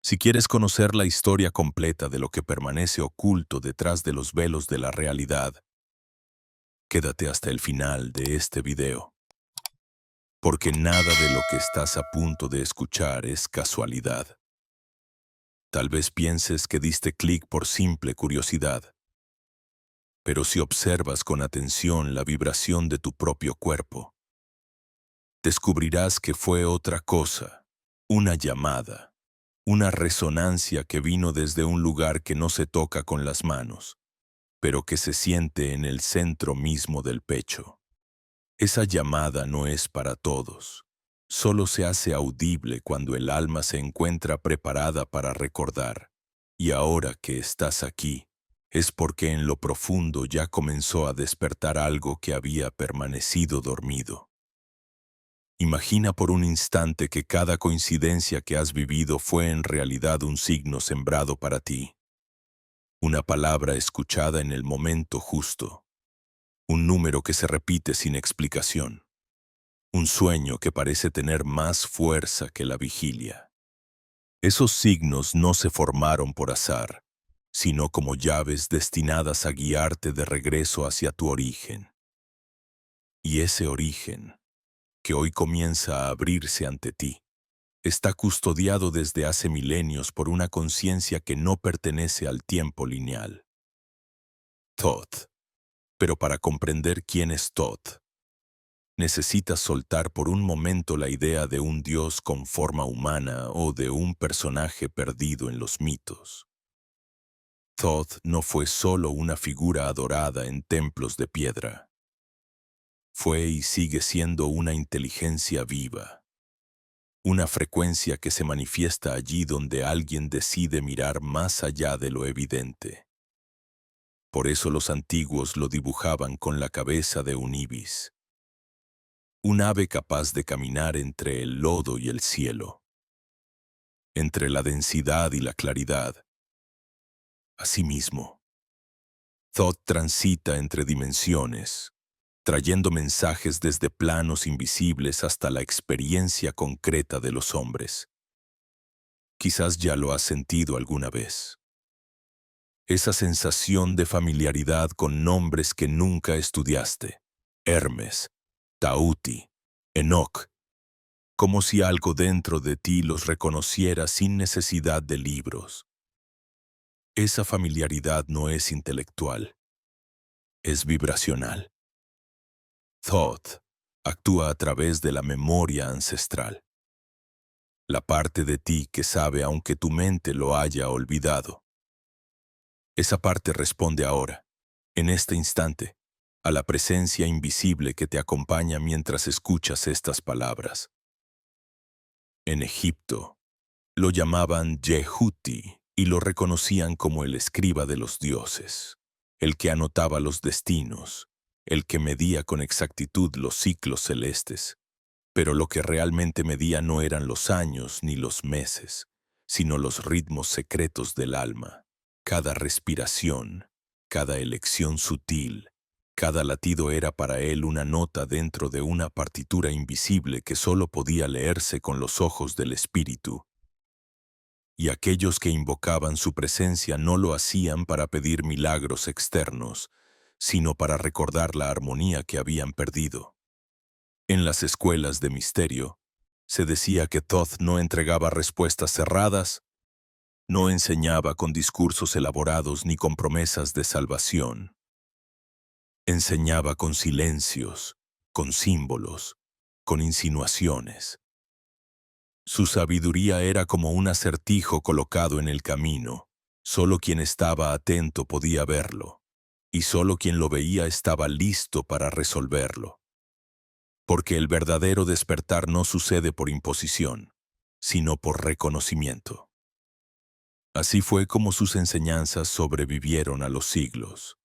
Si quieres conocer la historia completa de lo que permanece oculto detrás de los velos de la realidad, quédate hasta el final de este video, porque nada de lo que estás a punto de escuchar es casualidad. Tal vez pienses que diste clic por simple curiosidad, pero si observas con atención la vibración de tu propio cuerpo, descubrirás que fue otra cosa, una llamada, una resonancia que vino desde un lugar que no se toca con las manos, pero que se siente en el centro mismo del pecho. Esa llamada no es para todos. Solo se hace audible cuando el alma se encuentra preparada para recordar. Y ahora que estás aquí, es porque en lo profundo ya comenzó a despertar algo que había permanecido dormido. Imagina por un instante que cada coincidencia que has vivido fue en realidad un signo sembrado para ti. Una palabra escuchada en el momento justo. Un número que se repite sin explicación. Un sueño que parece tener más fuerza que la vigilia. Esos signos no se formaron por azar, sino como llaves destinadas a guiarte de regreso hacia tu origen. Y ese origen, que hoy comienza a abrirse ante ti, está custodiado desde hace milenios por una conciencia que no pertenece al tiempo lineal. Thoth. Pero para comprender quién es Thoth, necesitas soltar por un momento la idea de un dios con forma humana o de un personaje perdido en los mitos. Thoth no fue solo una figura adorada en templos de piedra. Fue y sigue siendo una inteligencia viva. Una frecuencia que se manifiesta allí donde alguien decide mirar más allá de lo evidente. Por eso los antiguos lo dibujaban con la cabeza de un ibis. Un ave capaz de caminar entre el lodo y el cielo, entre la densidad y la claridad. Asimismo, Thoth transita entre dimensiones, trayendo mensajes desde planos invisibles hasta la experiencia concreta de los hombres. Quizás ya lo has sentido alguna vez. Esa sensación de familiaridad con nombres que nunca estudiaste. Hermes, Tauti, Enoc, como si algo dentro de ti los reconociera sin necesidad de libros. Esa familiaridad no es intelectual, es vibracional. Thoth actúa a través de la memoria ancestral. La parte de ti que sabe aunque tu mente lo haya olvidado. Esa parte responde ahora, en este instante, a la presencia invisible que te acompaña mientras escuchas estas palabras. En Egipto, lo llamaban Yehuti y lo reconocían como el escriba de los dioses, el que anotaba los destinos, el que medía con exactitud los ciclos celestes. Pero lo que realmente medía no eran los años ni los meses, sino los ritmos secretos del alma. Cada respiración, cada elección sutil, cada latido era para él una nota dentro de una partitura invisible que solo podía leerse con los ojos del espíritu. Y aquellos que invocaban su presencia no lo hacían para pedir milagros externos, sino para recordar la armonía que habían perdido. En las escuelas de misterio, se decía que Thoth no entregaba respuestas cerradas, no enseñaba con discursos elaborados ni con promesas de salvación. Enseñaba con silencios, con símbolos, con insinuaciones. Su sabiduría era como un acertijo colocado en el camino. Solo quien estaba atento podía verlo, y solo quien lo veía estaba listo para resolverlo. Porque el verdadero despertar no sucede por imposición, sino por reconocimiento. Así fue como sus enseñanzas sobrevivieron a los siglos.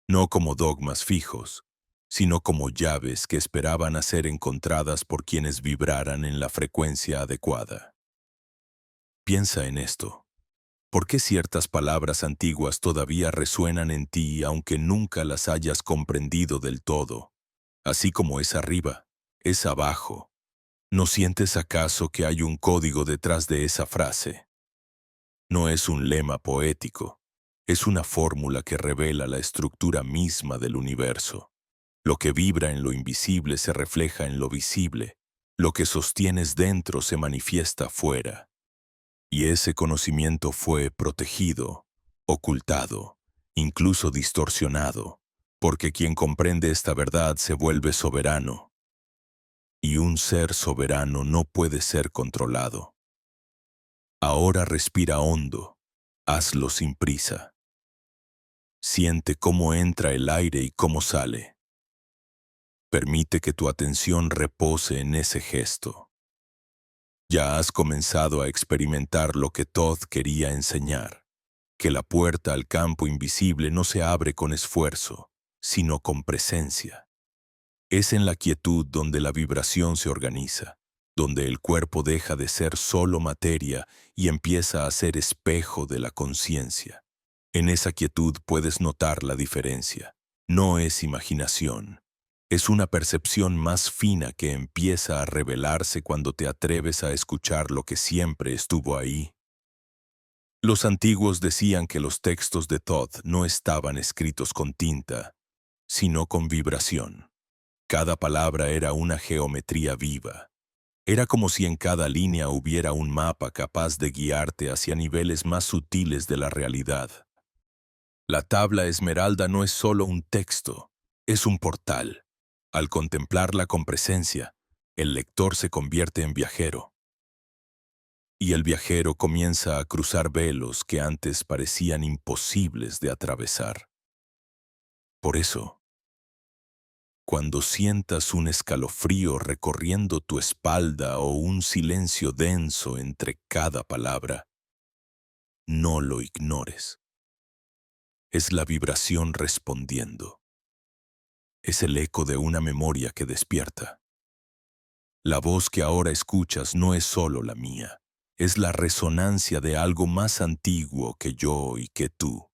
No como dogmas fijos, sino como llaves que esperaban a ser encontradas por quienes vibraran en la frecuencia adecuada. Piensa en esto. ¿Por qué ciertas palabras antiguas todavía resuenan en ti aunque nunca las hayas comprendido del todo? Así como es arriba, es abajo. ¿No sientes acaso que hay un código detrás de esa frase? No es un lema poético, es una fórmula que revela la estructura misma del universo. Lo que vibra en lo invisible se refleja en lo visible. Lo que sostienes dentro se manifiesta fuera. Y ese conocimiento fue protegido, ocultado, incluso distorsionado, porque quien comprende esta verdad se vuelve soberano. Y un ser soberano no puede ser controlado. Ahora respira hondo, hazlo sin prisa. Siente cómo entra el aire y cómo sale. Permite que tu atención repose en ese gesto. Ya has comenzado a experimentar lo que Todd quería enseñar, que la puerta al campo invisible no se abre con esfuerzo, sino con presencia. Es en la quietud donde la vibración se organiza, donde el cuerpo deja de ser solo materia y empieza a ser espejo de la conciencia. En esa quietud puedes notar la diferencia. No es imaginación. Es una percepción más fina que empieza a revelarse cuando te atreves a escuchar lo que siempre estuvo ahí. Los antiguos decían que los textos de Todd no estaban escritos con tinta, sino con vibración. Cada palabra era una geometría viva. Era como si en cada línea hubiera un mapa capaz de guiarte hacia niveles más sutiles de la realidad. La tabla esmeralda no es solo un texto, es un portal. Al contemplarla con presencia, el lector se convierte en viajero. Y el viajero comienza a cruzar velos que antes parecían imposibles de atravesar. Por eso, cuando sientas un escalofrío recorriendo tu espalda o un silencio denso entre cada palabra, no lo ignores. Es la vibración respondiendo. Es el eco de una memoria que despierta. La voz que ahora escuchas no es solo la mía, es la resonancia de algo más antiguo que yo y que tú.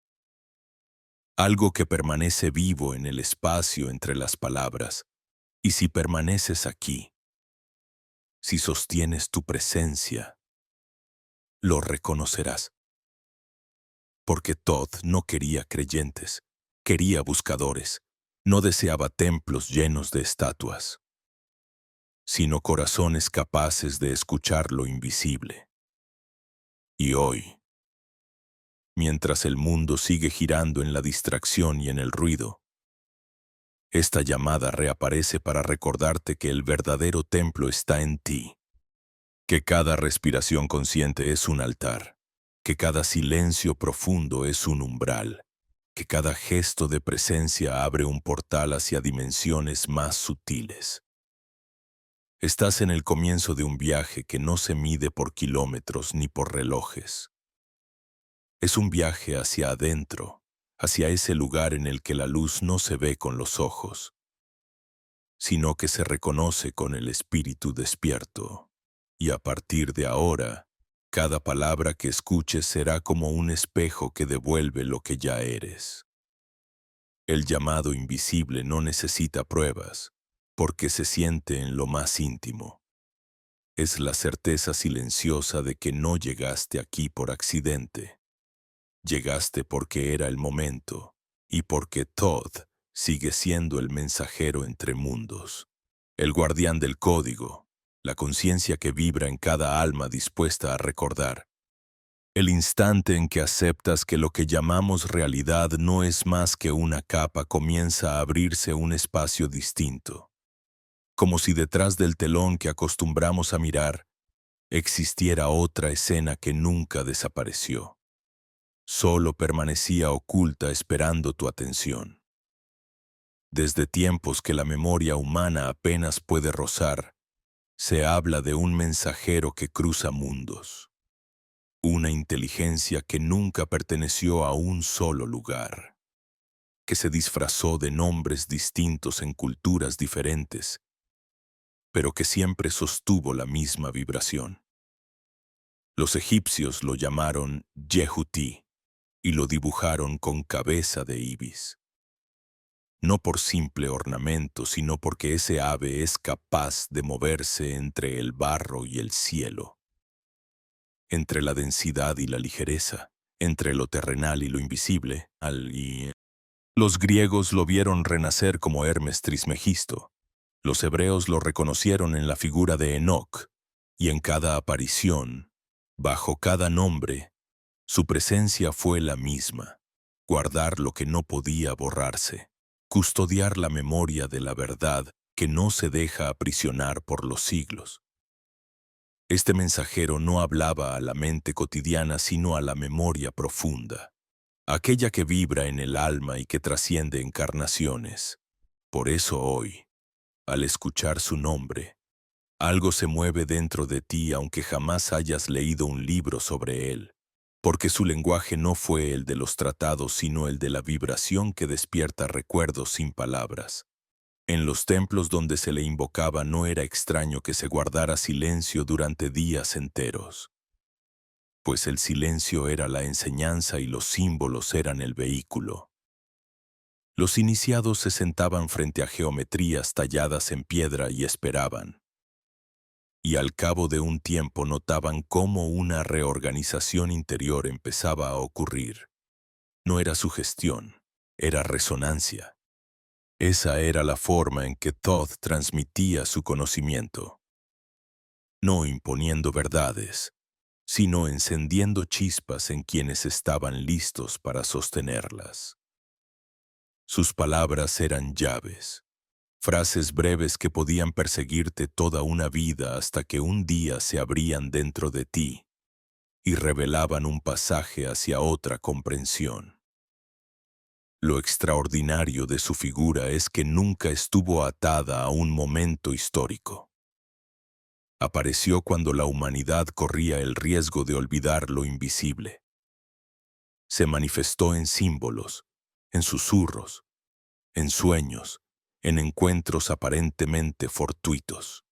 Algo que permanece vivo en el espacio entre las palabras. Y si permaneces aquí, si sostienes tu presencia, lo reconocerás. Porque Todd no quería creyentes, quería buscadores, no deseaba templos llenos de estatuas, sino corazones capaces de escuchar lo invisible. Y hoy, mientras el mundo sigue girando en la distracción y en el ruido, esta llamada reaparece para recordarte que el verdadero templo está en ti, que cada respiración consciente es un altar, que cada silencio profundo es un umbral, que cada gesto de presencia abre un portal hacia dimensiones más sutiles. Estás en el comienzo de un viaje que no se mide por kilómetros ni por relojes. Es un viaje hacia adentro, hacia ese lugar en el que la luz no se ve con los ojos, sino que se reconoce con el espíritu despierto. Y a partir de ahora, cada palabra que escuches será como un espejo que devuelve lo que ya eres. El llamado invisible no necesita pruebas, porque se siente en lo más íntimo. Es la certeza silenciosa de que no llegaste aquí por accidente. Llegaste porque era el momento, y porque Todd sigue siendo el mensajero entre mundos, el guardián del código, la conciencia que vibra en cada alma dispuesta a recordar. El instante en que aceptas que lo que llamamos realidad no es más que una capa, comienza a abrirse un espacio distinto, como si detrás del telón que acostumbramos a mirar existiera otra escena que nunca desapareció. Solo permanecía oculta esperando tu atención. Desde tiempos que la memoria humana apenas puede rozar, se habla de un mensajero que cruza mundos. Una inteligencia que nunca perteneció a un solo lugar, que se disfrazó de nombres distintos en culturas diferentes, pero que siempre sostuvo la misma vibración. Los egipcios lo llamaron Yehuti y lo dibujaron con cabeza de ibis. No por simple ornamento, sino porque ese ave es capaz de moverse entre el barro y el cielo. entre la densidad y la ligereza, entre lo terrenal y lo invisible, Los griegos lo vieron renacer como Hermes Trismegisto. Los hebreos lo reconocieron en la figura de Enoc, y en cada aparición, bajo cada nombre, su presencia fue la misma: guardar lo que no podía borrarse, custodiar la memoria de la verdad que no se deja aprisionar por los siglos. Este mensajero no hablaba a la mente cotidiana, sino a la memoria profunda, aquella que vibra en el alma y que trasciende encarnaciones. Por eso hoy, al escuchar su nombre, algo se mueve dentro de ti aunque jamás hayas leído un libro sobre él, porque su lenguaje no fue el de los tratados, sino el de la vibración que despierta recuerdos sin palabras. En los templos donde se le invocaba no era extraño que se guardara silencio durante días enteros, pues el silencio era la enseñanza y los símbolos eran el vehículo. Los iniciados se sentaban frente a geometrías talladas en piedra y esperaban. Y al cabo de un tiempo notaban cómo una reorganización interior empezaba a ocurrir. No era sugestión, era resonancia. Esa era la forma en que Thoth transmitía su conocimiento. No imponiendo verdades, sino encendiendo chispas en quienes estaban listos para sostenerlas. Sus palabras eran llaves, frases breves que podían perseguirte toda una vida hasta que un día se abrían dentro de ti y revelaban un pasaje hacia otra comprensión. Lo extraordinario de su figura es que nunca estuvo atada a un momento histórico. Apareció cuando la humanidad corría el riesgo de olvidar lo invisible. Se manifestó en símbolos, en susurros, en sueños, en encuentros aparentemente fortuitos.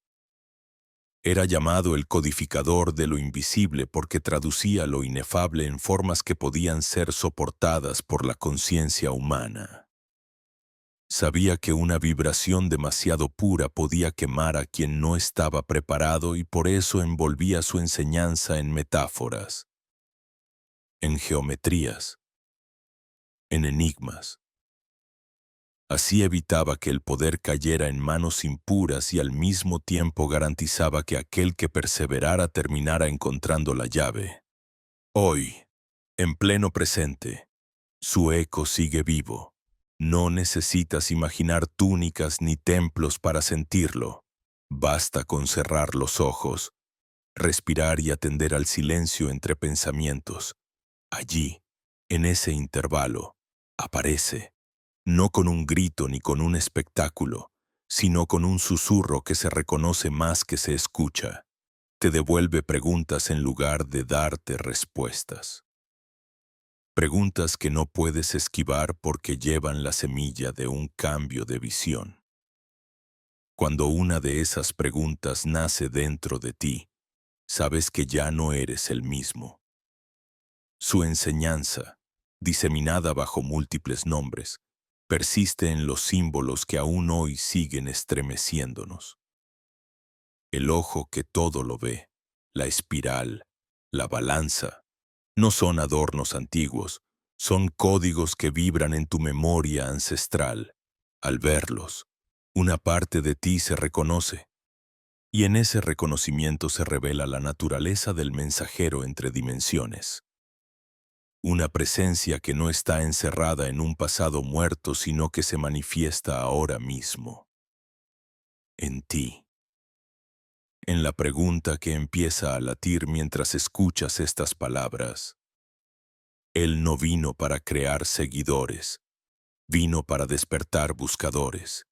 Era llamado el codificador de lo invisible porque traducía lo inefable en formas que podían ser soportadas por la conciencia humana. Sabía que una vibración demasiado pura podía quemar a quien no estaba preparado y por eso envolvía su enseñanza en metáforas, en geometrías, en enigmas. Así evitaba que el poder cayera en manos impuras y al mismo tiempo garantizaba que aquel que perseverara terminara encontrando la llave. Hoy, en pleno presente, su eco sigue vivo. No necesitas imaginar túnicas ni templos para sentirlo. Basta con cerrar los ojos, respirar y atender al silencio entre pensamientos. Allí, en ese intervalo, aparece, no con un grito ni con un espectáculo, sino con un susurro que se reconoce más que se escucha. Te devuelve preguntas en lugar de darte respuestas. Preguntas que no puedes esquivar porque llevan la semilla de un cambio de visión. Cuando una de esas preguntas nace dentro de ti, sabes que ya no eres el mismo. Su enseñanza, diseminada bajo múltiples nombres, persiste en los símbolos que aún hoy siguen estremeciéndonos. El ojo que todo lo ve, la espiral, la balanza, no son adornos antiguos, son códigos que vibran en tu memoria ancestral. Al verlos, una parte de ti se reconoce, y en ese reconocimiento se revela la naturaleza del mensajero entre dimensiones. Una presencia que no está encerrada en un pasado muerto, sino que se manifiesta ahora mismo, en ti. En la pregunta que empieza a latir mientras escuchas estas palabras. Él no vino para crear seguidores, vino para despertar buscadores.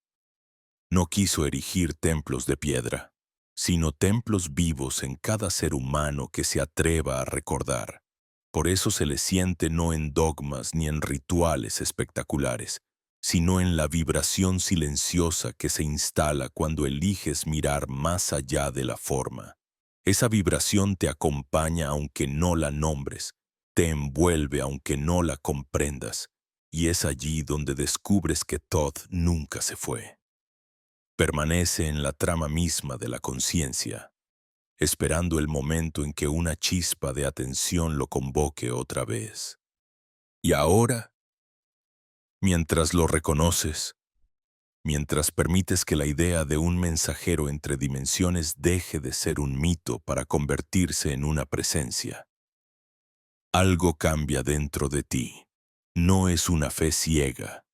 No quiso erigir templos de piedra, sino templos vivos en cada ser humano que se atreva a recordar. Por eso se le siente no en dogmas ni en rituales espectaculares, sino en la vibración silenciosa que se instala cuando eliges mirar más allá de la forma. Esa vibración te acompaña aunque no la nombres, te envuelve aunque no la comprendas, y es allí donde descubres que Thoth nunca se fue. Permanece en la trama misma de la conciencia. esperando el momento en que una chispa de atención lo convoque otra vez. Y ahora, mientras lo reconoces, mientras permites que la idea de un mensajero entre dimensiones deje de ser un mito para convertirse en una presencia, algo cambia dentro de ti. No es una fe ciega,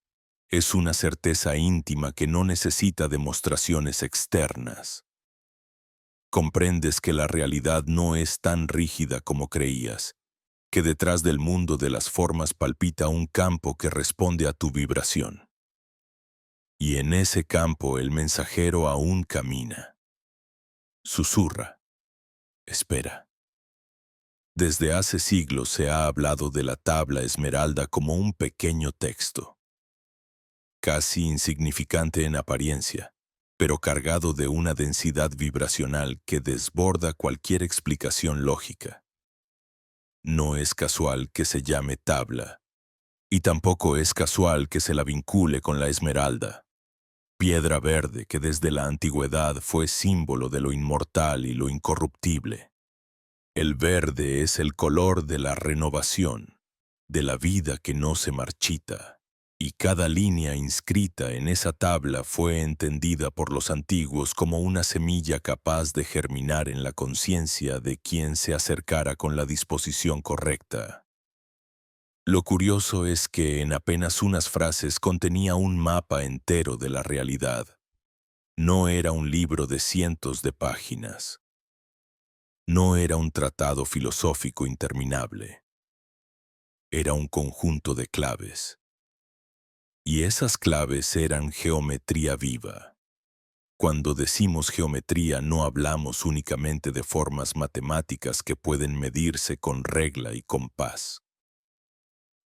es una certeza íntima que no necesita demostraciones externas. Comprendes que la realidad no es tan rígida como creías, que detrás del mundo de las formas palpita un campo que responde a tu vibración. Y en ese campo el mensajero aún camina. Susurra. Espera. Desde hace siglos se ha hablado de la tabla esmeralda como un pequeño texto, casi insignificante en apariencia, pero cargado de una densidad vibracional que desborda cualquier explicación lógica. No es casual que se llame tabla, y tampoco es casual que se la vincule con la esmeralda, piedra verde que desde la antigüedad fue símbolo de lo inmortal y lo incorruptible. El verde es el color de la renovación, de la vida que no se marchita, y cada línea inscrita en esa tabla fue entendida por los antiguos como una semilla capaz de germinar en la conciencia de quien se acercara con la disposición correcta. Lo curioso es que en apenas unas frases contenía un mapa entero de la realidad. No era un libro de cientos de páginas. No era un tratado filosófico interminable. Era un conjunto de claves. Y esas claves eran geometría viva. Cuando decimos geometría no hablamos únicamente de formas matemáticas que pueden medirse con regla y compás.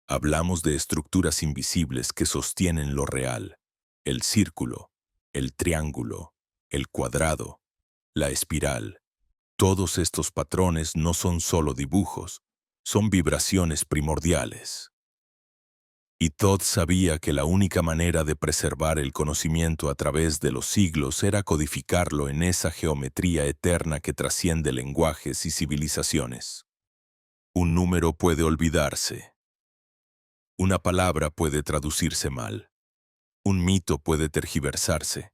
Hablamos de estructuras invisibles que sostienen lo real: el círculo, el triángulo, el cuadrado, la espiral. Todos estos patrones no son solo dibujos, son vibraciones primordiales. Y Todd sabía que la única manera de preservar el conocimiento a través de los siglos era codificarlo en esa geometría eterna que trasciende lenguajes y civilizaciones. Un número puede olvidarse. Una palabra puede traducirse mal. Un mito puede tergiversarse.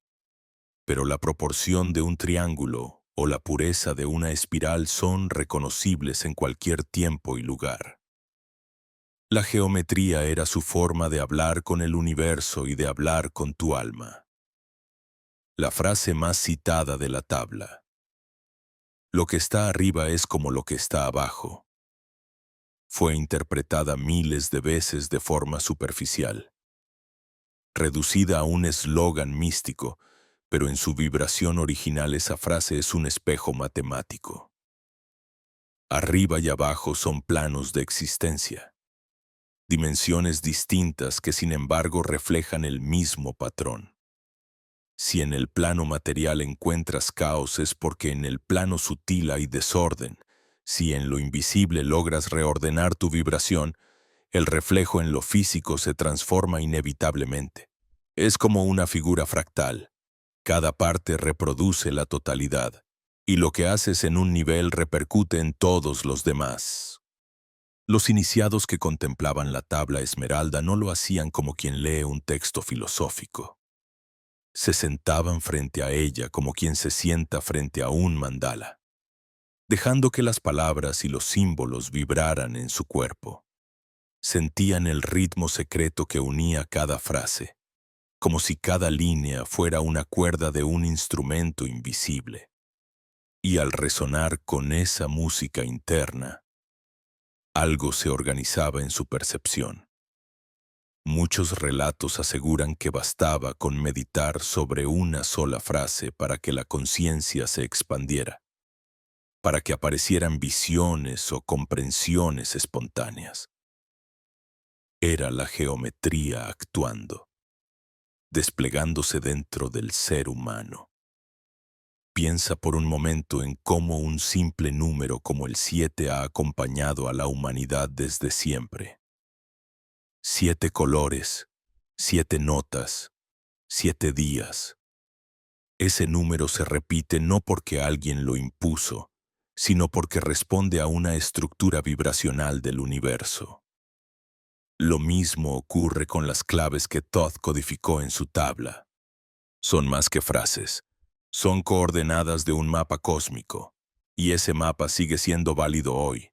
Pero la proporción de un triángulo o la pureza de una espiral son reconocibles en cualquier tiempo y lugar. La geometría era su forma de hablar con el universo y de hablar con tu alma. La frase más citada de la tabla: lo que está arriba es como lo que está abajo, fue interpretada miles de veces de forma superficial, reducida a un eslogan místico, pero en su vibración original esa frase es un espejo matemático. Arriba y abajo son planos de existencia, dimensiones distintas que sin embargo reflejan el mismo patrón. Si en el plano material encuentras caos es porque en el plano sutil hay desorden. Si en lo invisible logras reordenar tu vibración, el reflejo en lo físico se transforma inevitablemente. Es como una figura fractal. Cada parte reproduce la totalidad, y lo que haces en un nivel repercute en todos los demás. Los iniciados que contemplaban la tabla esmeralda no lo hacían como quien lee un texto filosófico. Se sentaban frente a ella como quien se sienta frente a un mandala, dejando que las palabras y los símbolos vibraran en su cuerpo. Sentían el ritmo secreto que unía cada frase, como si cada línea fuera una cuerda de un instrumento invisible. Y al resonar con esa música interna, algo se organizaba en su percepción. Muchos relatos aseguran que bastaba con meditar sobre una sola frase para que la conciencia se expandiera, para que aparecieran visiones o comprensiones espontáneas. Era la geometría actuando, desplegándose dentro del ser humano. Piensa por un momento en cómo un simple número como el 7 ha acompañado a la humanidad desde siempre. 7 colores, 7 notas, 7 días. Ese número se repite no porque alguien lo impuso, sino porque responde a una estructura vibracional del universo. Lo mismo ocurre con las claves que Thoth codificó en su tabla. Son más que frases, son coordenadas de un mapa cósmico, y ese mapa sigue siendo válido hoy.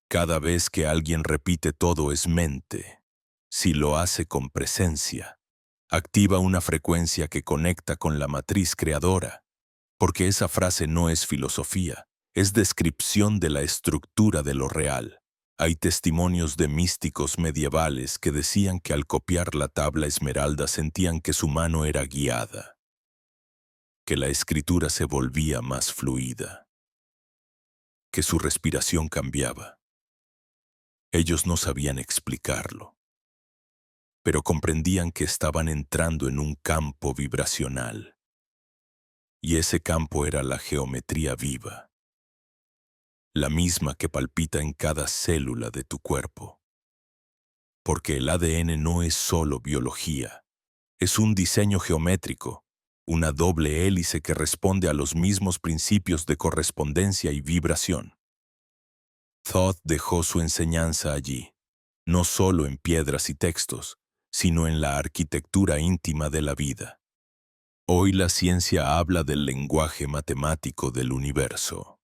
Cada vez que alguien repite todo es mente, si lo hace con presencia, activa una frecuencia que conecta con la matriz creadora, porque esa frase no es filosofía, es descripción de la estructura de lo real. Hay testimonios de místicos medievales que decían que al copiar la tabla esmeralda sentían que su mano era guiada, que la escritura se volvía más fluida, que su respiración cambiaba. Ellos no sabían explicarlo, pero comprendían que estaban entrando en un campo vibracional, y ese campo era la geometría viva, la misma que palpita en cada célula de tu cuerpo. Porque el ADN no es solo biología, es un diseño geométrico, una doble hélice que responde a los mismos principios de correspondencia y vibración. Thoth dejó su enseñanza allí, no solo en piedras y textos, sino en la arquitectura íntima de la vida. Hoy la ciencia habla del lenguaje matemático del universo,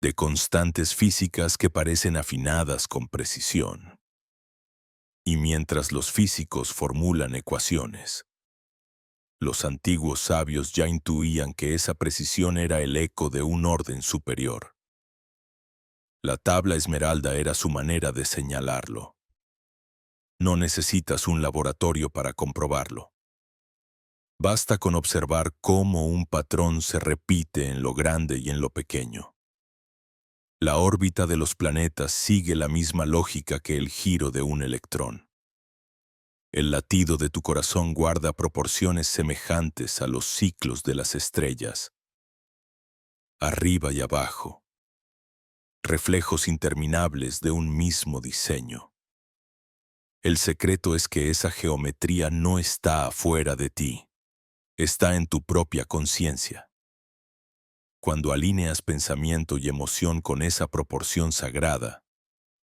de constantes físicas que parecen afinadas con precisión. Y mientras los físicos formulan ecuaciones, los antiguos sabios ya intuían que esa precisión era el eco de un orden superior. La tabla esmeralda era su manera de señalarlo. No necesitas un laboratorio para comprobarlo. Basta con observar cómo un patrón se repite en lo grande y en lo pequeño. La órbita de los planetas sigue la misma lógica que el giro de un electrón. El latido de tu corazón guarda proporciones semejantes a los ciclos de las estrellas, arriba y abajo, reflejos interminables de un mismo diseño. El secreto es que esa geometría no está afuera de ti, está en tu propia conciencia. Cuando alineas pensamiento y emoción con esa proporción sagrada,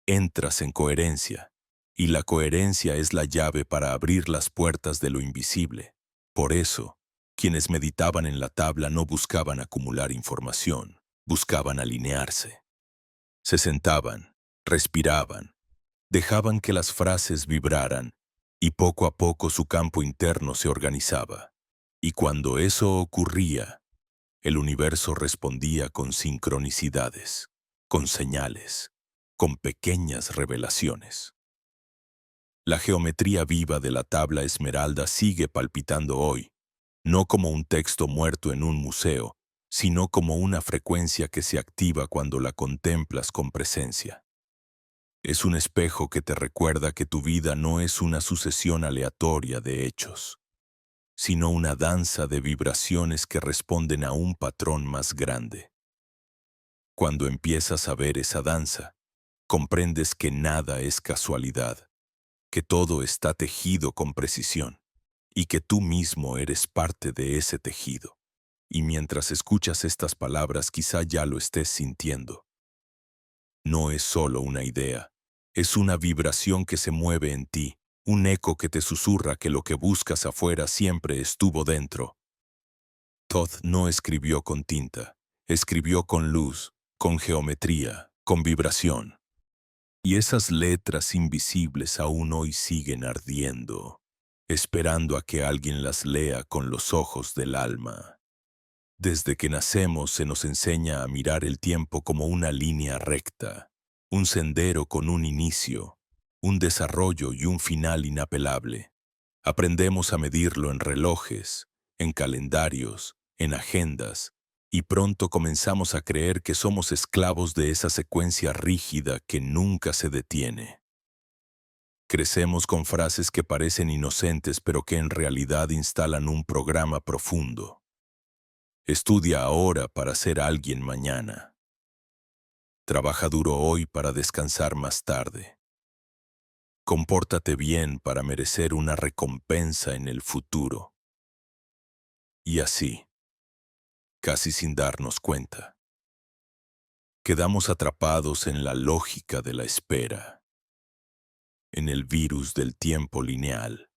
entras en coherencia, y la coherencia es la llave para abrir las puertas de lo invisible. Por eso, quienes meditaban en la tabla no buscaban acumular información, buscaban alinearse. Se sentaban, respiraban, dejaban que las frases vibraran, y poco a poco su campo interno se organizaba. Y cuando eso ocurría, el universo respondía con sincronicidades, con señales, con pequeñas revelaciones. La geometría viva de la tabla esmeralda sigue palpitando hoy, no como un texto muerto en un museo, sino como una frecuencia que se activa cuando la contemplas con presencia. Es un espejo que te recuerda que tu vida no es una sucesión aleatoria de hechos, sino una danza de vibraciones que responden a un patrón más grande. Cuando empiezas a ver esa danza, comprendes que nada es casualidad, que todo está tejido con precisión, y que tú mismo eres parte de ese tejido. Y mientras escuchas estas palabras quizá ya lo estés sintiendo. No es solo una idea, es una vibración que se mueve en ti, un eco que te susurra que lo que buscas afuera siempre estuvo dentro. Thoth no escribió con tinta, escribió con luz, con geometría, con vibración. Y esas letras invisibles aún hoy siguen ardiendo, esperando a que alguien las lea con los ojos del alma. Desde que nacemos se nos enseña a mirar el tiempo como una línea recta, un sendero con un inicio, un desarrollo y un final inapelable. Aprendemos a medirlo en relojes, en calendarios, en agendas, y pronto comenzamos a creer que somos esclavos de esa secuencia rígida que nunca se detiene. Crecemos con frases que parecen inocentes pero que en realidad instalan un programa profundo. Estudia ahora para ser alguien mañana. Trabaja duro hoy para descansar más tarde. Compórtate bien para merecer una recompensa en el futuro. Y así, casi sin darnos cuenta, Quedamos atrapados en la lógica de la espera, en el virus del tiempo lineal.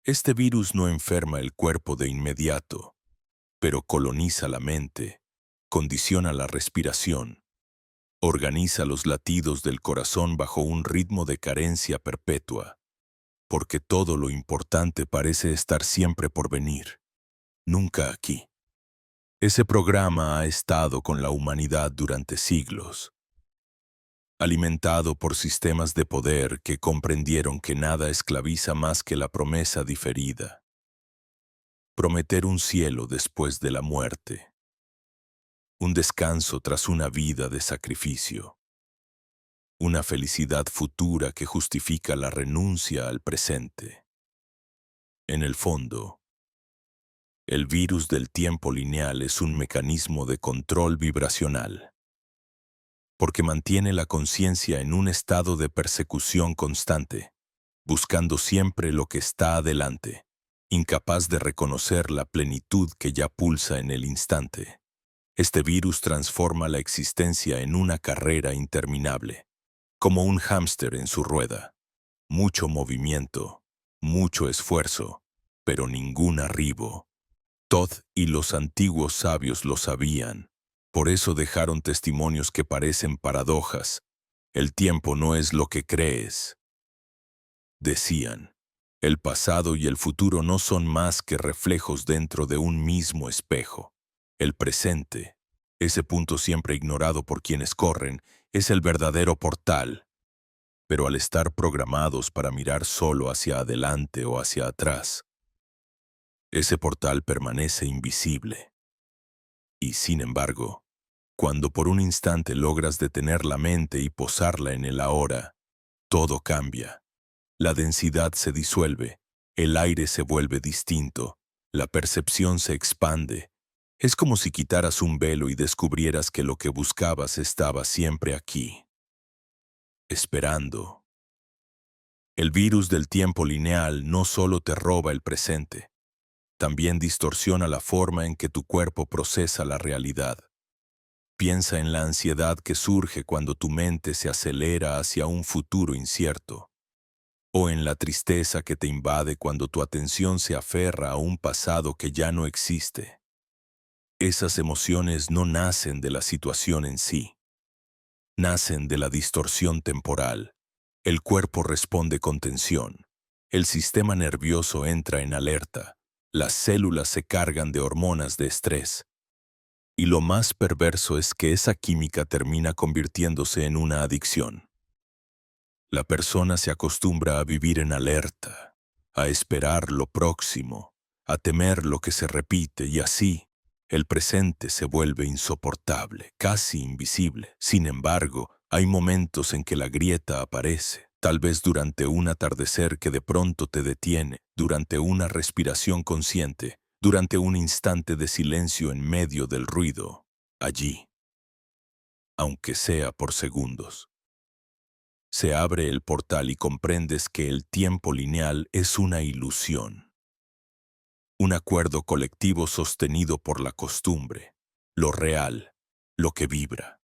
Este virus no enferma el cuerpo de inmediato, pero coloniza la mente, condiciona la respiración, organiza los latidos del corazón bajo un ritmo de carencia perpetua, porque todo lo importante parece estar siempre por venir, nunca aquí. Ese programa ha estado con la humanidad durante siglos, alimentado por sistemas de poder que comprendieron que nada esclaviza más que la promesa diferida. Prometer un cielo después de la muerte, un descanso tras una vida de sacrificio, una felicidad futura que justifica la renuncia al presente. En el fondo, el virus del tiempo lineal es un mecanismo de control vibracional, porque mantiene la conciencia en un estado de persecución constante, buscando siempre lo que está adelante, incapaz de reconocer la plenitud que ya pulsa en el instante. Este virus transforma la existencia en una carrera interminable, como un hámster en su rueda. Mucho movimiento, mucho esfuerzo, pero ningún arribo. Todd y los antiguos sabios lo sabían. Por eso dejaron testimonios que parecen paradojas. El tiempo no es lo que crees. Decían, el pasado y el futuro no son más que reflejos dentro de un mismo espejo. El presente, ese punto siempre ignorado por quienes corren, es el verdadero portal. Pero al estar programados para mirar solo hacia adelante o hacia atrás, ese portal permanece invisible. Y sin embargo, cuando por un instante logras detener la mente y posarla en el ahora, todo cambia. La densidad se disuelve, el aire se vuelve distinto, la percepción se expande. Es como si quitaras un velo y descubrieras que lo que buscabas estaba siempre aquí, esperando. El virus del tiempo lineal no solo te roba el presente, también distorsiona la forma en que tu cuerpo procesa la realidad. Piensa en la ansiedad que surge cuando tu mente se acelera hacia un futuro incierto, o en la tristeza que te invade cuando tu atención se aferra a un pasado que ya no existe. Esas emociones no nacen de la situación en sí, nacen de la distorsión temporal. El cuerpo responde con tensión, el sistema nervioso entra en alerta, las células se cargan de hormonas de estrés. Y lo más perverso es que esa química termina convirtiéndose en una adicción. La persona se acostumbra a vivir en alerta, a esperar lo próximo, a temer lo que se repite y así, el presente se vuelve insoportable, casi invisible. Sin embargo, hay momentos en que la grieta aparece, tal vez durante un atardecer que de pronto te detiene, durante una respiración consciente, durante un instante de silencio en medio del ruido, allí, aunque sea por segundos. Se abre el portal y comprendes que el tiempo lineal es una ilusión. Un acuerdo colectivo sostenido por la costumbre, lo real, lo que vibra.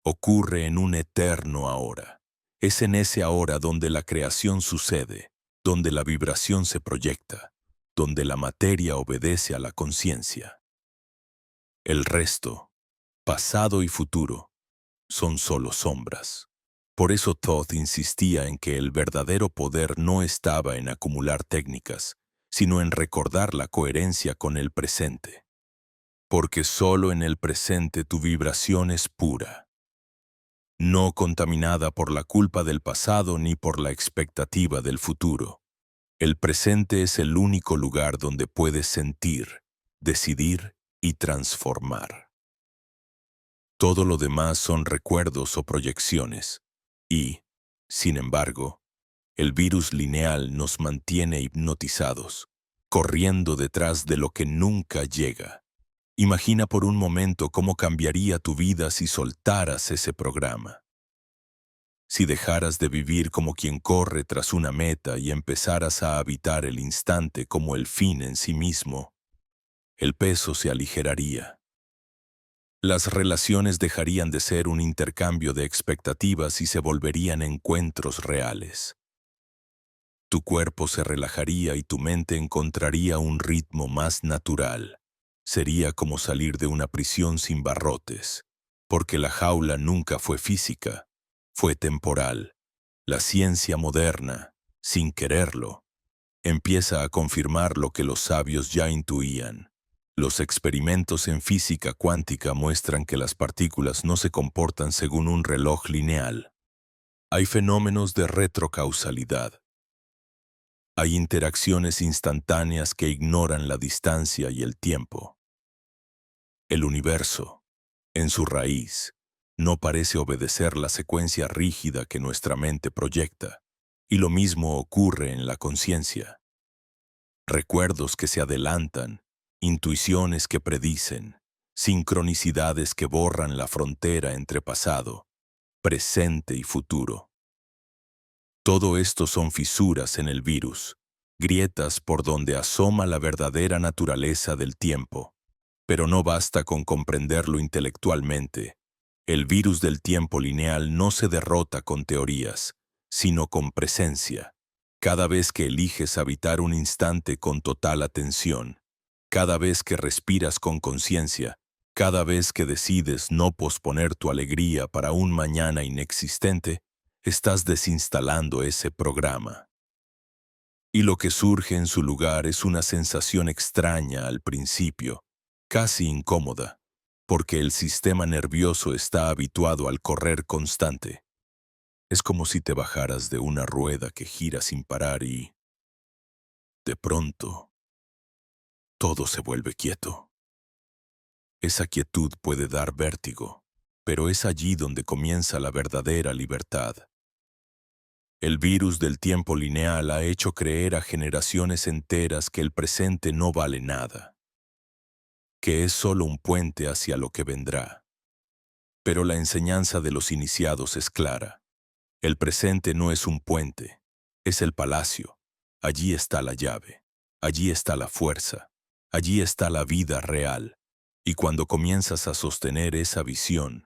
Ocurre en un eterno ahora. Es en ese ahora donde la creación sucede, donde la vibración se proyecta, donde la materia obedece a la conciencia. El resto, pasado y futuro, son solo sombras. Por eso Todd insistía en que el verdadero poder no estaba en acumular técnicas, sino en recordar la coherencia con el presente. Porque solo en el presente tu vibración es pura, no contaminada por la culpa del pasado ni por la expectativa del futuro. El presente es el único lugar donde puedes sentir, decidir y transformar. Todo lo demás son recuerdos o proyecciones. Y, sin embargo, el virus lineal nos mantiene hipnotizados, corriendo detrás de lo que nunca llega. Imagina por un momento cómo cambiaría tu vida si soltaras ese programa. Si dejaras de vivir como quien corre tras una meta y empezaras a habitar el instante como el fin en sí mismo, el peso se aligeraría. Las relaciones dejarían de ser un intercambio de expectativas y se volverían encuentros reales. Tu cuerpo se relajaría y tu mente encontraría un ritmo más natural. Sería como salir de una prisión sin barrotes, porque la jaula nunca fue física, fue temporal. La ciencia moderna, sin quererlo, empieza a confirmar lo que los sabios ya intuían. Los experimentos en física cuántica muestran que las partículas no se comportan según un reloj lineal. Hay fenómenos de retrocausalidad. Hay interacciones instantáneas que ignoran la distancia y el tiempo. El universo, en su raíz, no parece obedecer la secuencia rígida que nuestra mente proyecta, y lo mismo ocurre en la conciencia. Recuerdos que se adelantan, intuiciones que predicen, sincronicidades que borran la frontera entre pasado, presente y futuro. Todo esto son fisuras en el virus, grietas por donde asoma la verdadera naturaleza del tiempo. Pero no basta con comprenderlo intelectualmente. El virus del tiempo lineal no se derrota con teorías, sino con presencia. Cada vez que eliges habitar un instante con total atención, cada vez que respiras con conciencia, cada vez que decides no posponer tu alegría para un mañana inexistente, estás desinstalando ese programa. Y lo que surge en su lugar es una sensación extraña al principio, casi incómoda, porque el sistema nervioso está habituado al correr constante. Es como si te bajaras de una rueda que gira sin parar y, de pronto, todo se vuelve quieto. Esa quietud puede dar vértigo, pero es allí donde comienza la verdadera libertad. El virus del tiempo lineal ha hecho creer a generaciones enteras que el presente no vale nada, que es solo un puente hacia lo que vendrá. Pero la enseñanza de los iniciados es clara. El presente no es un puente, es el palacio. Allí está la llave, allí está la fuerza, allí está la vida real. Y cuando comienzas a sostener esa visión,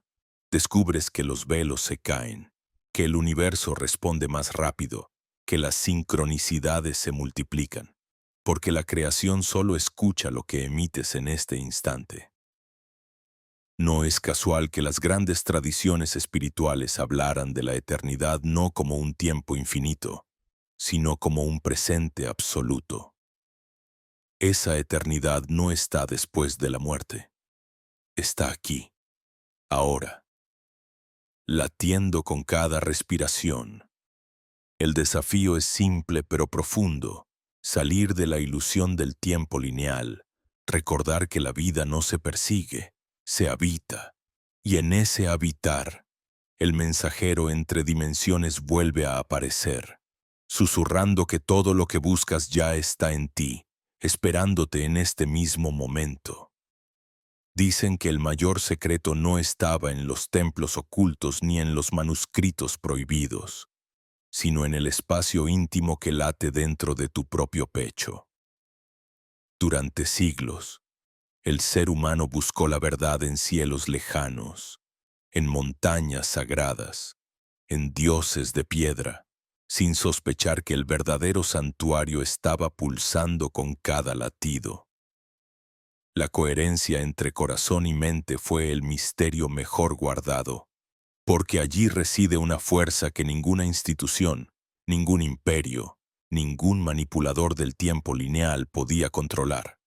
descubres que los velos se caen, que el universo responde más rápido, que las sincronicidades se multiplican, porque la creación solo escucha lo que emites en este instante. No es casual que las grandes tradiciones espirituales hablaran de la eternidad no como un tiempo infinito, sino como un presente absoluto. Esa eternidad no está después de la muerte. Está aquí, ahora, latiendo con cada respiración. El desafío es simple pero profundo: salir de la ilusión del tiempo lineal, recordar que la vida no se persigue, se habita, y en ese habitar, el mensajero entre dimensiones vuelve a aparecer, susurrando que todo lo que buscas ya está en ti, esperándote en este mismo momento. Dicen que el mayor secreto no estaba en los templos ocultos ni en los manuscritos prohibidos, sino en el espacio íntimo que late dentro de tu propio pecho. Durante siglos, el ser humano buscó la verdad en cielos lejanos, en montañas sagradas, en dioses de piedra, sin sospechar que el verdadero santuario estaba pulsando con cada latido. La coherencia entre corazón y mente fue el misterio mejor guardado, porque allí reside una fuerza que ninguna institución, ningún imperio, ningún manipulador del tiempo lineal podía controlar.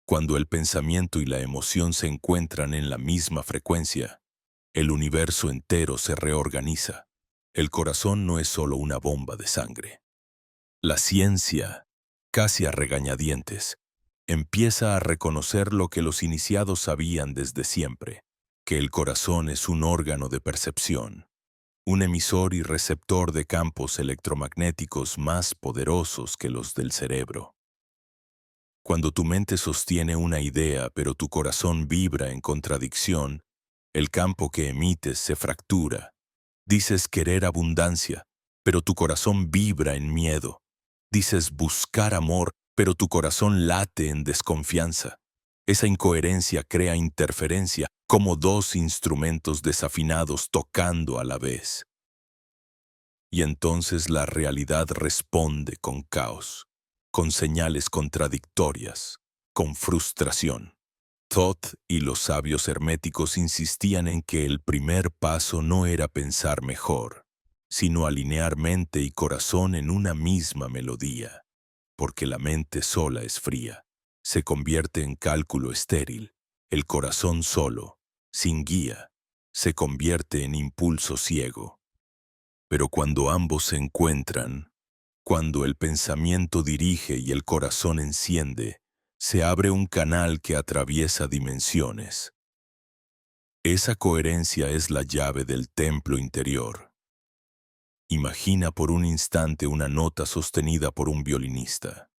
Cuando el pensamiento y la emoción se encuentran en la misma frecuencia, el universo entero se reorganiza. El corazón no es solo una bomba de sangre. La ciencia, casi a regañadientes, empieza a reconocer lo que los iniciados sabían desde siempre: que el corazón es un órgano de percepción, un emisor y receptor de campos electromagnéticos más poderosos que los del cerebro. Cuando tu mente sostiene una idea pero tu corazón vibra en contradicción, el campo que emites se fractura. Dices querer abundancia, pero tu corazón vibra en miedo. Dices buscar amor, pero tu corazón late en desconfianza. Esa incoherencia crea interferencia, como dos instrumentos desafinados tocando a la vez. Y entonces la realidad responde con caos, con señales contradictorias, con frustración. Thoth y los sabios herméticos insistían en que el primer paso no era pensar mejor, sino alinear mente y corazón en una misma melodía, porque la mente sola es fría, se convierte en cálculo estéril, el corazón solo, sin guía, se convierte en impulso ciego. Pero cuando ambos se encuentran, cuando el pensamiento dirige y el corazón enciende, se abre un canal que atraviesa dimensiones. Esa coherencia es la llave del templo interior. Imagina por un instante una nota sostenida por un violinista.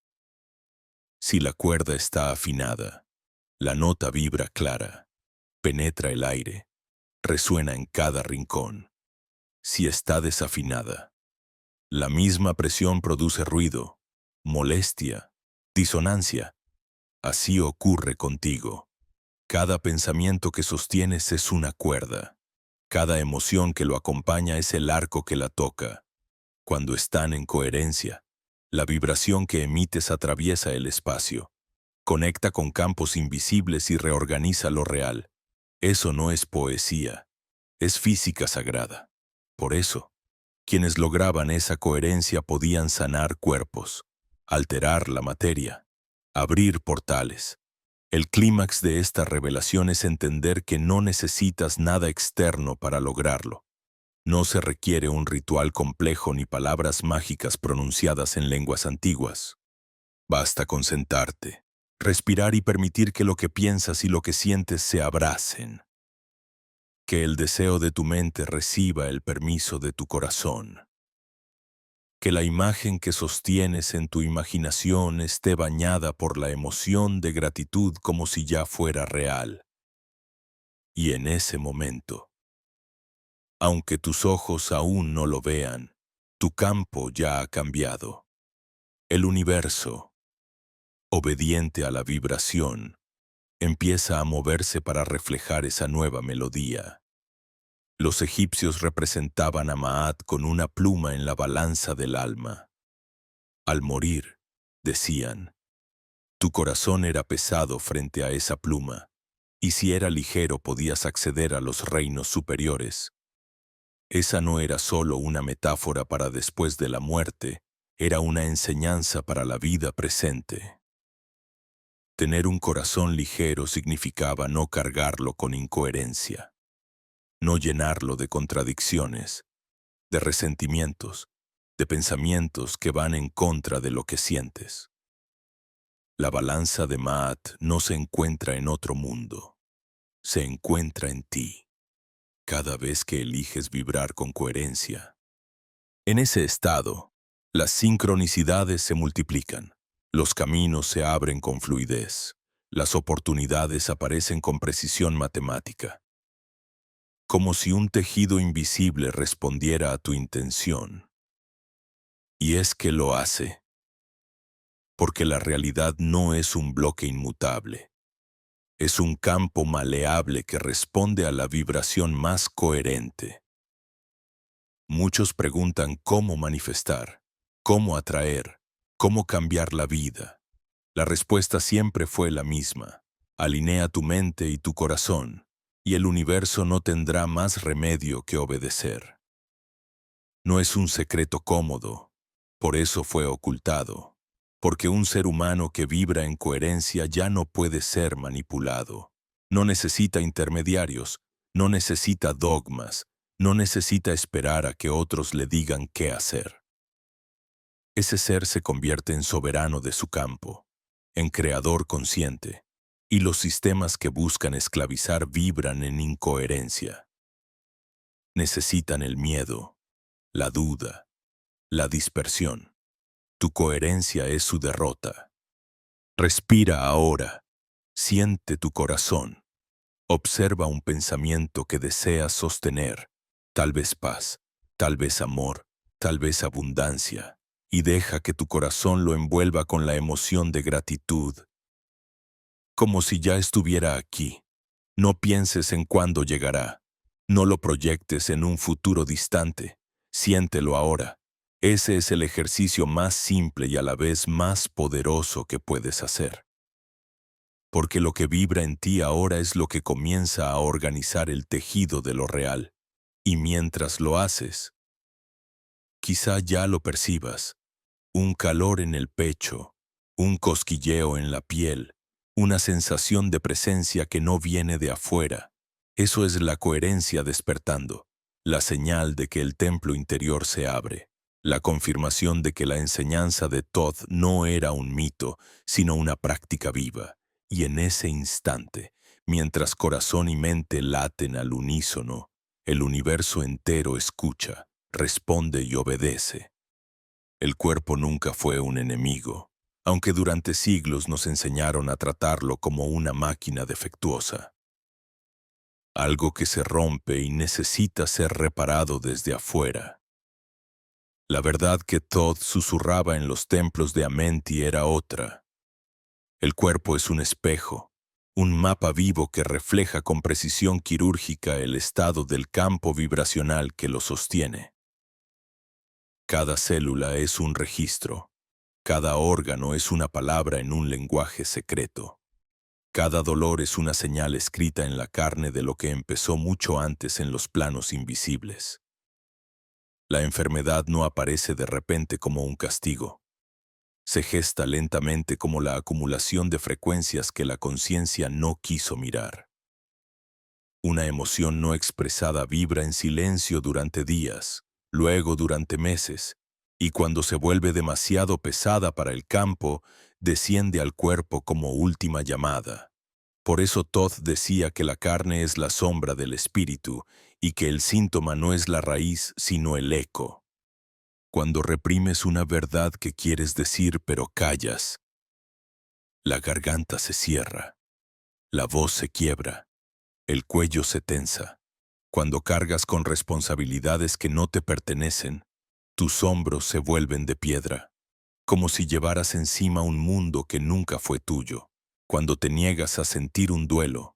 Si la cuerda está afinada, la nota vibra clara, penetra el aire, resuena en cada rincón. Si está desafinada, la misma presión produce ruido, molestia, disonancia. Así ocurre contigo. Cada pensamiento que sostienes es una cuerda. Cada emoción que lo acompaña es el arco que la toca. Cuando están en coherencia, la vibración que emites atraviesa el espacio, conecta con campos invisibles y reorganiza lo real. Eso no es poesía, es física sagrada. Por eso, quienes lograban esa coherencia podían sanar cuerpos, alterar la materia, abrir portales. El clímax de esta revelación es entender que no necesitas nada externo para lograrlo. No se requiere un ritual complejo ni palabras mágicas pronunciadas en lenguas antiguas. Basta con sentarte, respirar y permitir que lo que piensas y lo que sientes se abracen. Que el deseo de tu mente reciba el permiso de tu corazón. Que la imagen que sostienes en tu imaginación esté bañada por la emoción de gratitud como si ya fuera real. Y en ese momento, aunque tus ojos aún no lo vean, tu campo ya ha cambiado. El universo, obediente a la vibración, empieza a moverse para reflejar esa nueva melodía. Los egipcios representaban a Maat con una pluma en la balanza del alma. Al morir, decían, tu corazón era pesado frente a esa pluma, y si era ligero podías acceder a los reinos superiores. Esa no era solo una metáfora para después de la muerte, era una enseñanza para la vida presente. Tener un corazón ligero significaba no cargarlo con incoherencia, no llenarlo de contradicciones, de resentimientos, de pensamientos que van en contra de lo que sientes. La balanza de Maat no se encuentra en otro mundo, se encuentra en ti, cada vez que eliges vibrar con coherencia. En ese estado, las sincronicidades se multiplican, los caminos se abren con fluidez, las oportunidades aparecen con precisión matemática, como si un tejido invisible respondiera a tu intención. Y es que lo hace, porque la realidad no es un bloque inmutable. Es un campo maleable que responde a la vibración más coherente. Muchos preguntan cómo manifestar, cómo atraer, cómo cambiar la vida. La respuesta siempre fue la misma. Alinea tu mente y tu corazón, y el universo no tendrá más remedio que obedecer. No es un secreto cómodo, por eso fue ocultado, porque un ser humano que vibra en coherencia ya no puede ser manipulado. No necesita intermediarios, no necesita dogmas, no necesita esperar a que otros le digan qué hacer. Ese ser se convierte en soberano de su campo, en creador consciente, y los sistemas que buscan esclavizar vibran en incoherencia. Necesitan el miedo, la duda, la dispersión. Tu coherencia es su derrota. Respira ahora, siente tu corazón, observa un pensamiento que deseas sostener, tal vez paz, tal vez amor, tal vez abundancia, y deja que tu corazón lo envuelva con la emoción de gratitud, como si ya estuviera aquí, No pienses en cuándo llegará. No lo proyectes en un futuro distante. Siéntelo ahora. Ese es el ejercicio más simple y a la vez más poderoso que puedes hacer. Porque lo que vibra en ti ahora es lo que comienza a organizar el tejido de lo real. Y mientras lo haces, quizá ya lo percibas. Un calor en el pecho, un cosquilleo en la piel, una sensación de presencia que no viene de afuera. Eso es la coherencia despertando, la señal de que el templo interior se abre, la confirmación de que la enseñanza de Todd no era un mito, sino una práctica viva. Y en ese instante, mientras corazón y mente laten al unísono, el universo entero escucha, responde y obedece. El cuerpo nunca fue un enemigo, aunque durante siglos nos enseñaron a tratarlo como una máquina defectuosa. Algo que se rompe y necesita ser reparado desde afuera. La verdad que Todd susurraba en los templos de Amenti era otra. El cuerpo es un espejo, un mapa vivo que refleja con precisión quirúrgica el estado del campo vibracional que lo sostiene. Cada célula es un registro. Cada órgano es una palabra en un lenguaje secreto. Cada dolor es una señal escrita en la carne de lo que empezó mucho antes en los planos invisibles. La enfermedad no aparece de repente como un castigo. Se gesta lentamente como la acumulación de frecuencias que la conciencia no quiso mirar. Una emoción no expresada vibra en silencio durante días, luego durante meses, y cuando se vuelve demasiado pesada para el campo, desciende al cuerpo como última llamada. Por eso Todd decía que la carne es la sombra del espíritu y que el síntoma no es la raíz sino el eco. Cuando reprimes una verdad que quieres decir pero callas, la garganta se cierra, la voz se quiebra, el cuello se tensa. Cuando cargas con responsabilidades que no te pertenecen, tus hombros se vuelven de piedra, como si llevaras encima un mundo que nunca fue tuyo. Cuando te niegas a sentir un duelo,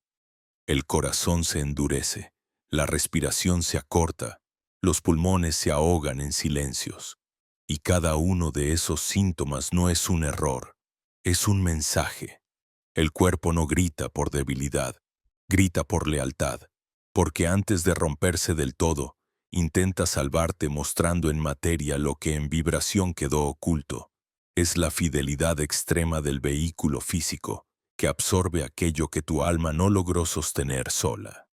el corazón se endurece, la respiración se acorta, los pulmones se ahogan en silencios. Y cada uno de esos síntomas no es un error, es un mensaje. El cuerpo no grita por debilidad, grita por lealtad, porque antes de romperse del todo, intenta salvarte mostrando en materia lo que en vibración quedó oculto. Es la fidelidad extrema del vehículo físico, que absorbe aquello que tu alma no logró sostener sola.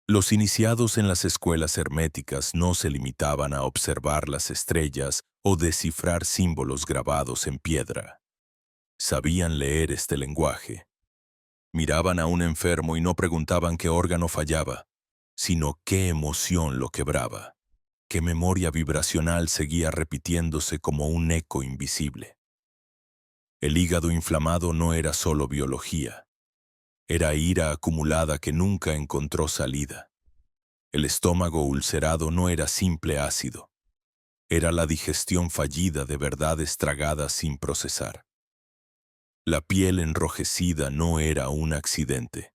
Los iniciados en las escuelas herméticas no se limitaban a observar las estrellas o descifrar símbolos grabados en piedra. Sabían leer este lenguaje. Miraban a un enfermo y no preguntaban qué órgano fallaba, sino qué emoción lo quebraba, qué memoria vibracional seguía repitiéndose como un eco invisible. El hígado inflamado no era solo biología, era ira acumulada que nunca encontró salida. El estómago ulcerado no era simple ácido, era la digestión fallida de verdades tragadas sin procesar. La piel enrojecida no era un accidente,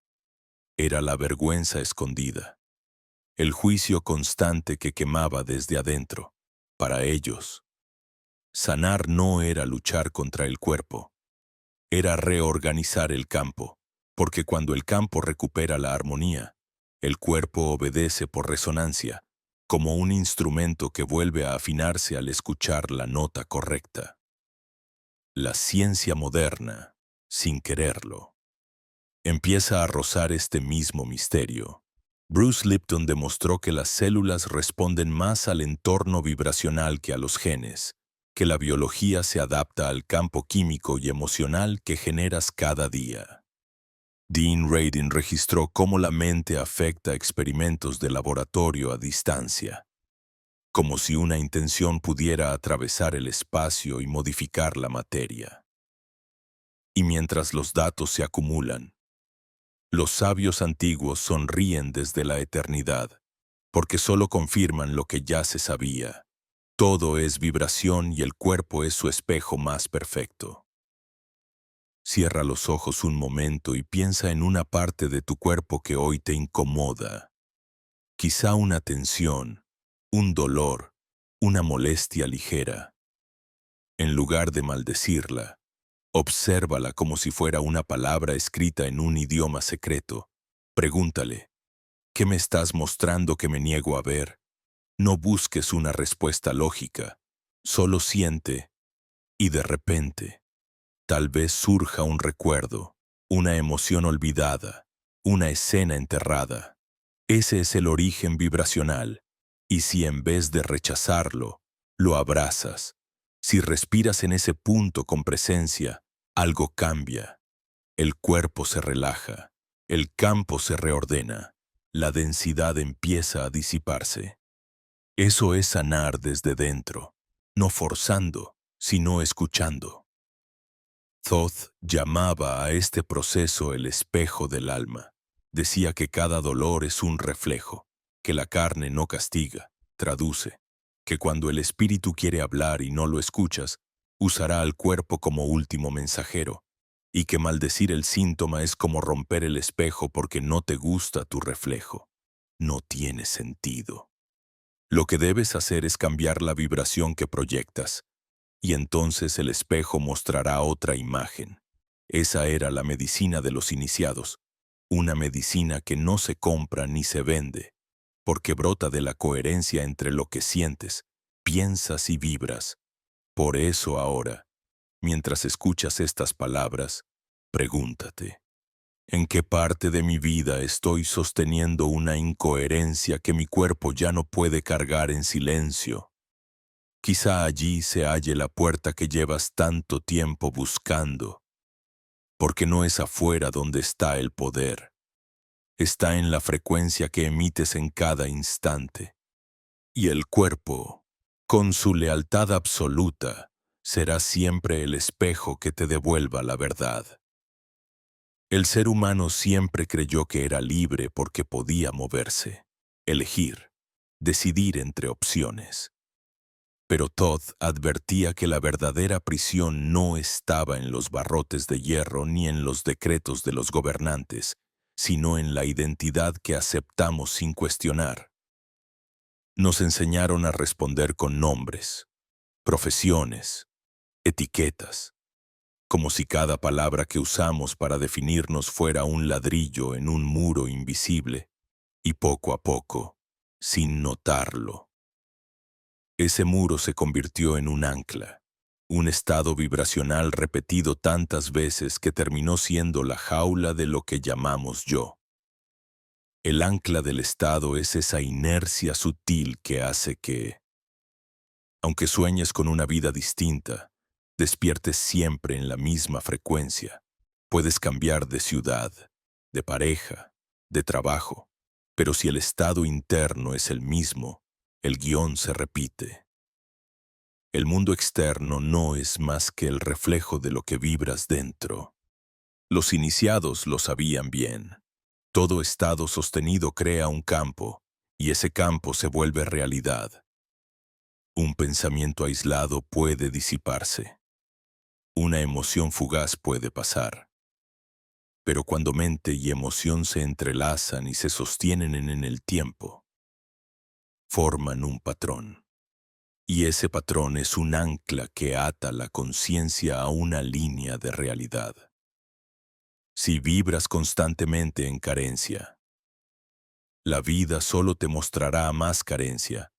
era la vergüenza escondida, el juicio constante que quemaba desde adentro. Para ellos, sanar no era luchar contra el cuerpo, era reorganizar el campo, porque cuando el campo recupera la armonía, el cuerpo obedece por resonancia, como un instrumento que vuelve a afinarse al escuchar la nota correcta. La ciencia moderna, sin quererlo, empieza a rozar este mismo misterio. Bruce Lipton demostró que las células responden más al entorno vibracional que a los genes, que la biología se adapta al campo químico y emocional que generas cada día. Dean Radin registró cómo la mente afecta experimentos de laboratorio a distancia, como si una intención pudiera atravesar el espacio y modificar la materia. Y mientras los datos se acumulan, los sabios antiguos sonríen desde la eternidad, porque solo confirman lo que ya se sabía. Todo es vibración y el cuerpo es su espejo más perfecto. Cierra los ojos un momento y piensa en una parte de tu cuerpo que hoy te incomoda. Quizá una tensión, un dolor, una molestia ligera. En lugar de maldecirla, obsérvala como si fuera una palabra escrita en un idioma secreto. Pregúntale, ¿qué me estás mostrando que me niego a ver? No busques una respuesta lógica, solo siente y de repente, tal vez surja un recuerdo, una emoción olvidada, una escena enterrada. Ese es el origen vibracional, y si en vez de rechazarlo, lo abrazas, si respiras en ese punto con presencia, algo cambia. El cuerpo se relaja, el campo se reordena, la densidad empieza a disiparse. Eso es sanar desde dentro, no forzando, sino escuchando. Thoth llamaba a este proceso el espejo del alma. Decía que cada dolor es un reflejo, que la carne no castiga, traduce, que cuando el espíritu quiere hablar y no lo escuchas, usará al cuerpo como último mensajero, y que maldecir el síntoma es como romper el espejo porque no te gusta tu reflejo. No tiene sentido. Lo que debes hacer es cambiar la vibración que proyectas, y entonces el espejo mostrará otra imagen. Esa era la medicina de los iniciados, una medicina que no se compra ni se vende, porque brota de la coherencia entre lo que sientes, piensas y vibras. Por eso ahora, mientras escuchas estas palabras, pregúntate, ¿en qué parte de mi vida estoy sosteniendo una incoherencia que mi cuerpo ya no puede cargar en silencio? Quizá allí se halle la puerta que llevas tanto tiempo buscando, porque no es afuera donde está el poder, está en la frecuencia que emites en cada instante. Y el cuerpo, con su lealtad absoluta, será siempre el espejo que te devuelva la verdad. El ser humano siempre creyó que era libre porque podía moverse, elegir, decidir entre opciones. Pero Thoth advertía que la verdadera prisión no estaba en los barrotes de hierro ni en los decretos de los gobernantes, sino en la identidad que aceptamos sin cuestionar. Nos enseñaron a responder con nombres, profesiones, etiquetas, como si cada palabra que usamos para definirnos fuera un ladrillo en un muro invisible, y poco a poco, sin notarlo, ese muro se convirtió en un ancla, un estado vibracional repetido tantas veces que terminó siendo la jaula de lo que llamamos yo. El ancla del estado es esa inercia sutil que hace que, aunque sueñes con una vida distinta, despiertes siempre en la misma frecuencia. Puedes cambiar de ciudad, de pareja, de trabajo, pero si el estado interno es el mismo, el guión se repite. El mundo externo no es más que el reflejo de lo que vibras dentro. Los iniciados lo sabían bien. Todo estado sostenido crea un campo, y ese campo se vuelve realidad. Un pensamiento aislado puede disiparse. Una emoción fugaz puede pasar. Pero cuando mente y emoción se entrelazan y se sostienen en el tiempo, forman un patrón. Y ese patrón es un ancla que ata la conciencia a una línea de realidad. Si vibras constantemente en carencia, la vida solo te mostrará más carencia.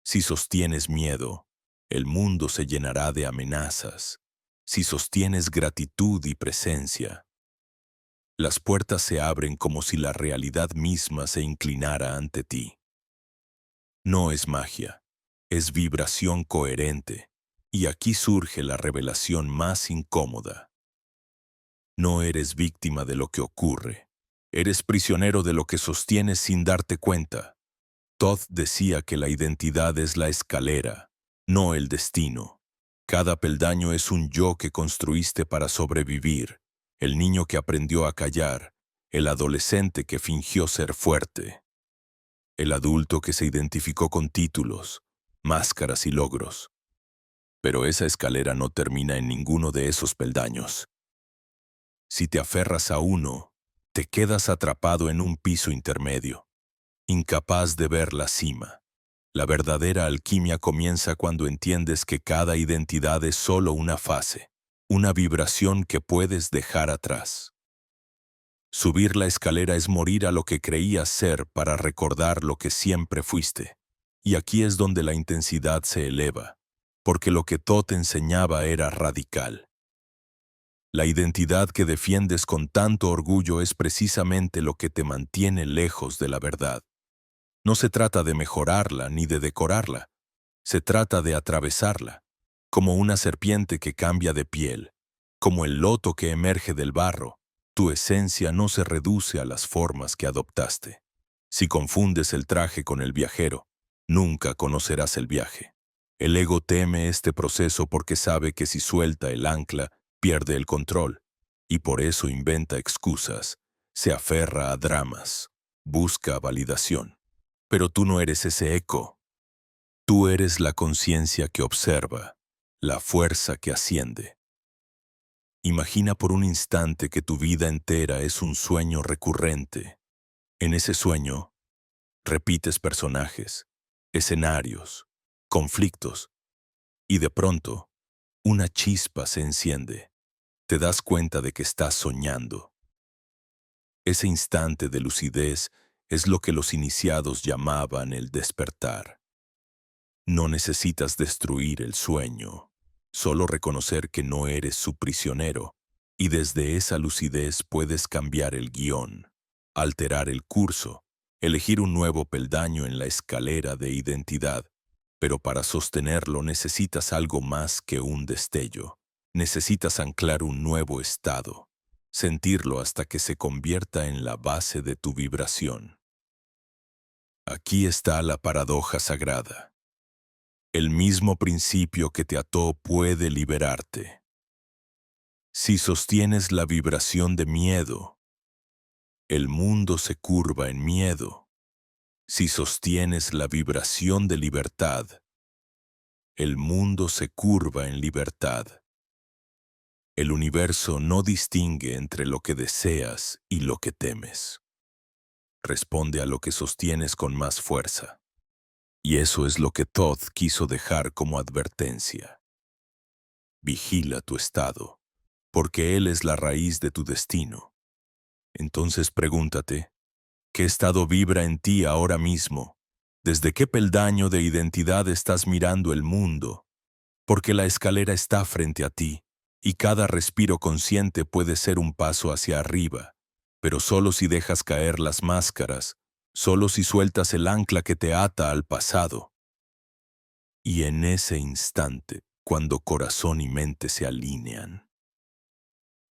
Si sostienes miedo, el mundo se llenará de amenazas. Si sostienes gratitud y presencia, las puertas se abren como si la realidad misma se inclinara ante ti. No es magia, es vibración coherente, y aquí surge la revelación más incómoda. No eres víctima de lo que ocurre, eres prisionero de lo que sostienes sin darte cuenta. Thoth decía que la identidad es la escalera, no el destino. Cada peldaño es un yo que construiste para sobrevivir, el niño que aprendió a callar, el adolescente que fingió ser fuerte, el adulto que se identificó con títulos, máscaras y logros. Pero esa escalera no termina en ninguno de esos peldaños. Si te aferras a uno, te quedas atrapado en un piso intermedio, incapaz de ver la cima. La verdadera alquimia comienza cuando entiendes que cada identidad es solo una fase, una vibración que puedes dejar atrás. Subir la escalera es morir a lo que creías ser para recordar lo que siempre fuiste. Y aquí es donde la intensidad se eleva, porque lo que Thoth enseñaba era radical. La identidad que defiendes con tanto orgullo es precisamente lo que te mantiene lejos de la verdad. No se trata de mejorarla ni de decorarla, se trata de atravesarla, como una serpiente que cambia de piel, como el loto que emerge del barro. Tu esencia no se reduce a las formas que adoptaste. Si confundes el traje con el viajero, nunca conocerás el viaje. El ego teme este proceso porque sabe que si suelta el ancla, pierde el control, y por eso inventa excusas, se aferra a dramas, busca validación. Pero tú no eres ese eco. Tú eres la conciencia que observa, la fuerza que asciende. Imagina por un instante que tu vida entera es un sueño recurrente. En ese sueño, repites personajes, escenarios, conflictos, y de pronto, una chispa se enciende. Te das cuenta de que estás soñando. Ese instante de lucidez es lo que los iniciados llamaban el despertar. No necesitas destruir el sueño, solo reconocer que no eres su prisionero, y desde esa lucidez puedes cambiar el guión, alterar el curso, elegir un nuevo peldaño en la escalera de identidad. Pero para sostenerlo necesitas algo más que un destello. Necesitas anclar un nuevo estado, sentirlo hasta que se convierta en la base de tu vibración. Aquí está la paradoja sagrada. El mismo principio que te ató puede liberarte. Si sostienes la vibración de miedo, el mundo se curva en miedo. Si sostienes la vibración de libertad, el mundo se curva en libertad. El universo no distingue entre lo que deseas y lo que temes. Responde a lo que sostienes con más fuerza. Y eso es lo que Thoth quiso dejar como advertencia. Vigila tu estado, porque él es la raíz de tu destino. Entonces pregúntate, ¿qué estado vibra en ti ahora mismo? ¿Desde qué peldaño de identidad estás mirando el mundo? Porque la escalera está frente a ti, y cada respiro consciente puede ser un paso hacia arriba, pero solo si dejas caer las máscaras, solo si sueltas el ancla que te ata al pasado. Y en ese instante, cuando corazón y mente se alinean,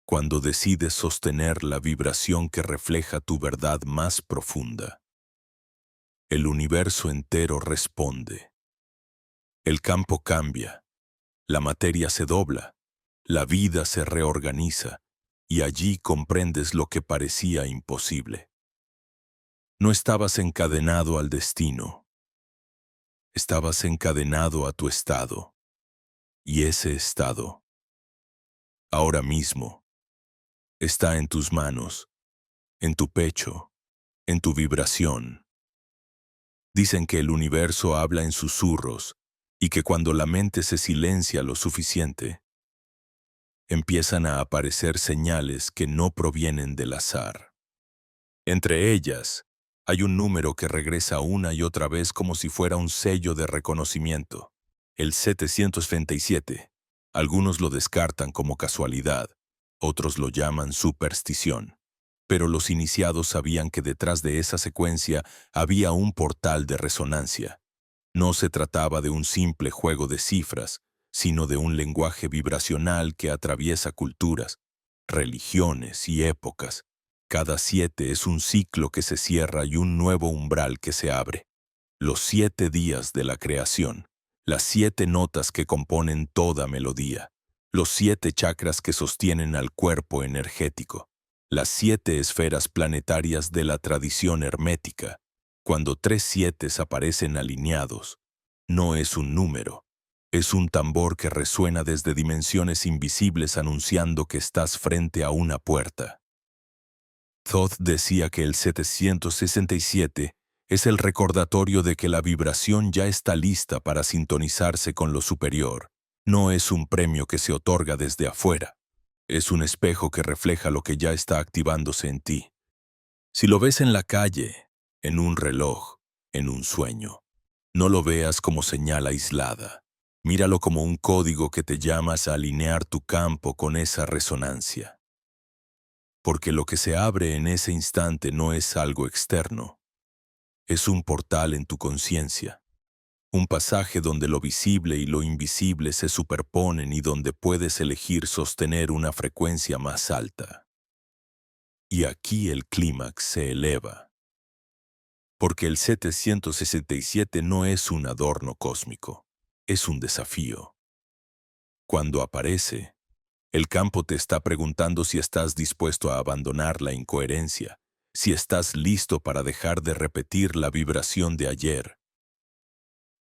cuando decides sostener la vibración que refleja tu verdad más profunda, el universo entero responde. El campo cambia, la materia se dobla, la vida se reorganiza, y allí comprendes lo que parecía imposible. No estabas encadenado al destino, estabas encadenado a tu estado, y ese estado, ahora mismo, está en tus manos, en tu pecho, en tu vibración. Dicen que el universo habla en susurros y que cuando la mente se silencia lo suficiente, empiezan a aparecer señales que no provienen del azar. Entre ellas, hay un número que regresa una y otra vez como si fuera un sello de reconocimiento, el 737. Algunos lo descartan como casualidad, otros lo llaman superstición. Pero los iniciados sabían que detrás de esa secuencia había un portal de resonancia. No se trataba de un simple juego de cifras, sino de un lenguaje vibracional que atraviesa culturas, religiones y épocas. Cada 7 es un ciclo que se cierra y un nuevo umbral que se abre. Los 7 días de la creación, las 7 notas que componen toda melodía, los 7 chakras que sostienen al cuerpo energético, las 7 esferas planetarias de la tradición hermética. Cuando 3 7 aparecen alineados, no es un número, Es un tambor que resuena desde dimensiones invisibles anunciando que estás frente a una puerta. Thoth decía que el 767 es el recordatorio de que la vibración ya está lista para sintonizarse con lo superior. No es un premio que se otorga desde afuera. Es un espejo que refleja lo que ya está activándose en ti. Si lo ves en la calle, en un reloj, en un sueño, no lo veas como señal aislada. Míralo como un código que te llamas a alinear tu campo con esa resonancia. Porque lo que se abre en ese instante no es algo externo. Es un portal en tu conciencia. Un pasaje donde lo visible y lo invisible se superponen y donde puedes elegir sostener una frecuencia más alta. Y aquí el clímax se eleva. Porque el 767 no es un adorno cósmico, es un desafío. Cuando aparece, el campo te está preguntando si estás dispuesto a abandonar la incoherencia, si estás listo para dejar de repetir la vibración de ayer.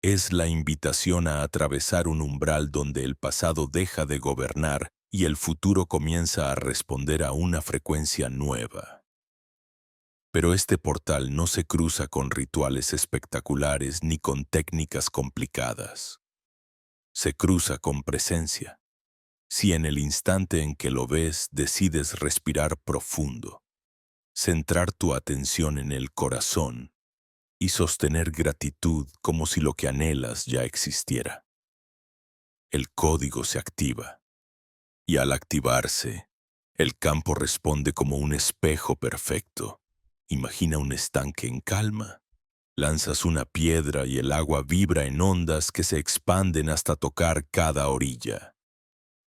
Es la invitación a atravesar un umbral donde el pasado deja de gobernar y el futuro comienza a responder a una frecuencia nueva. Pero este portal no se cruza con rituales espectaculares ni con técnicas complicadas. Se cruza con presencia. Si en el instante en que lo ves decides respirar profundo, centrar tu atención en el corazón y sostener gratitud como si lo que anhelas ya existiera. El código se activa, y al activarse, el campo responde como un espejo perfecto. Imagina un estanque en calma. Lanzas una piedra y el agua vibra en ondas que se expanden hasta tocar cada orilla.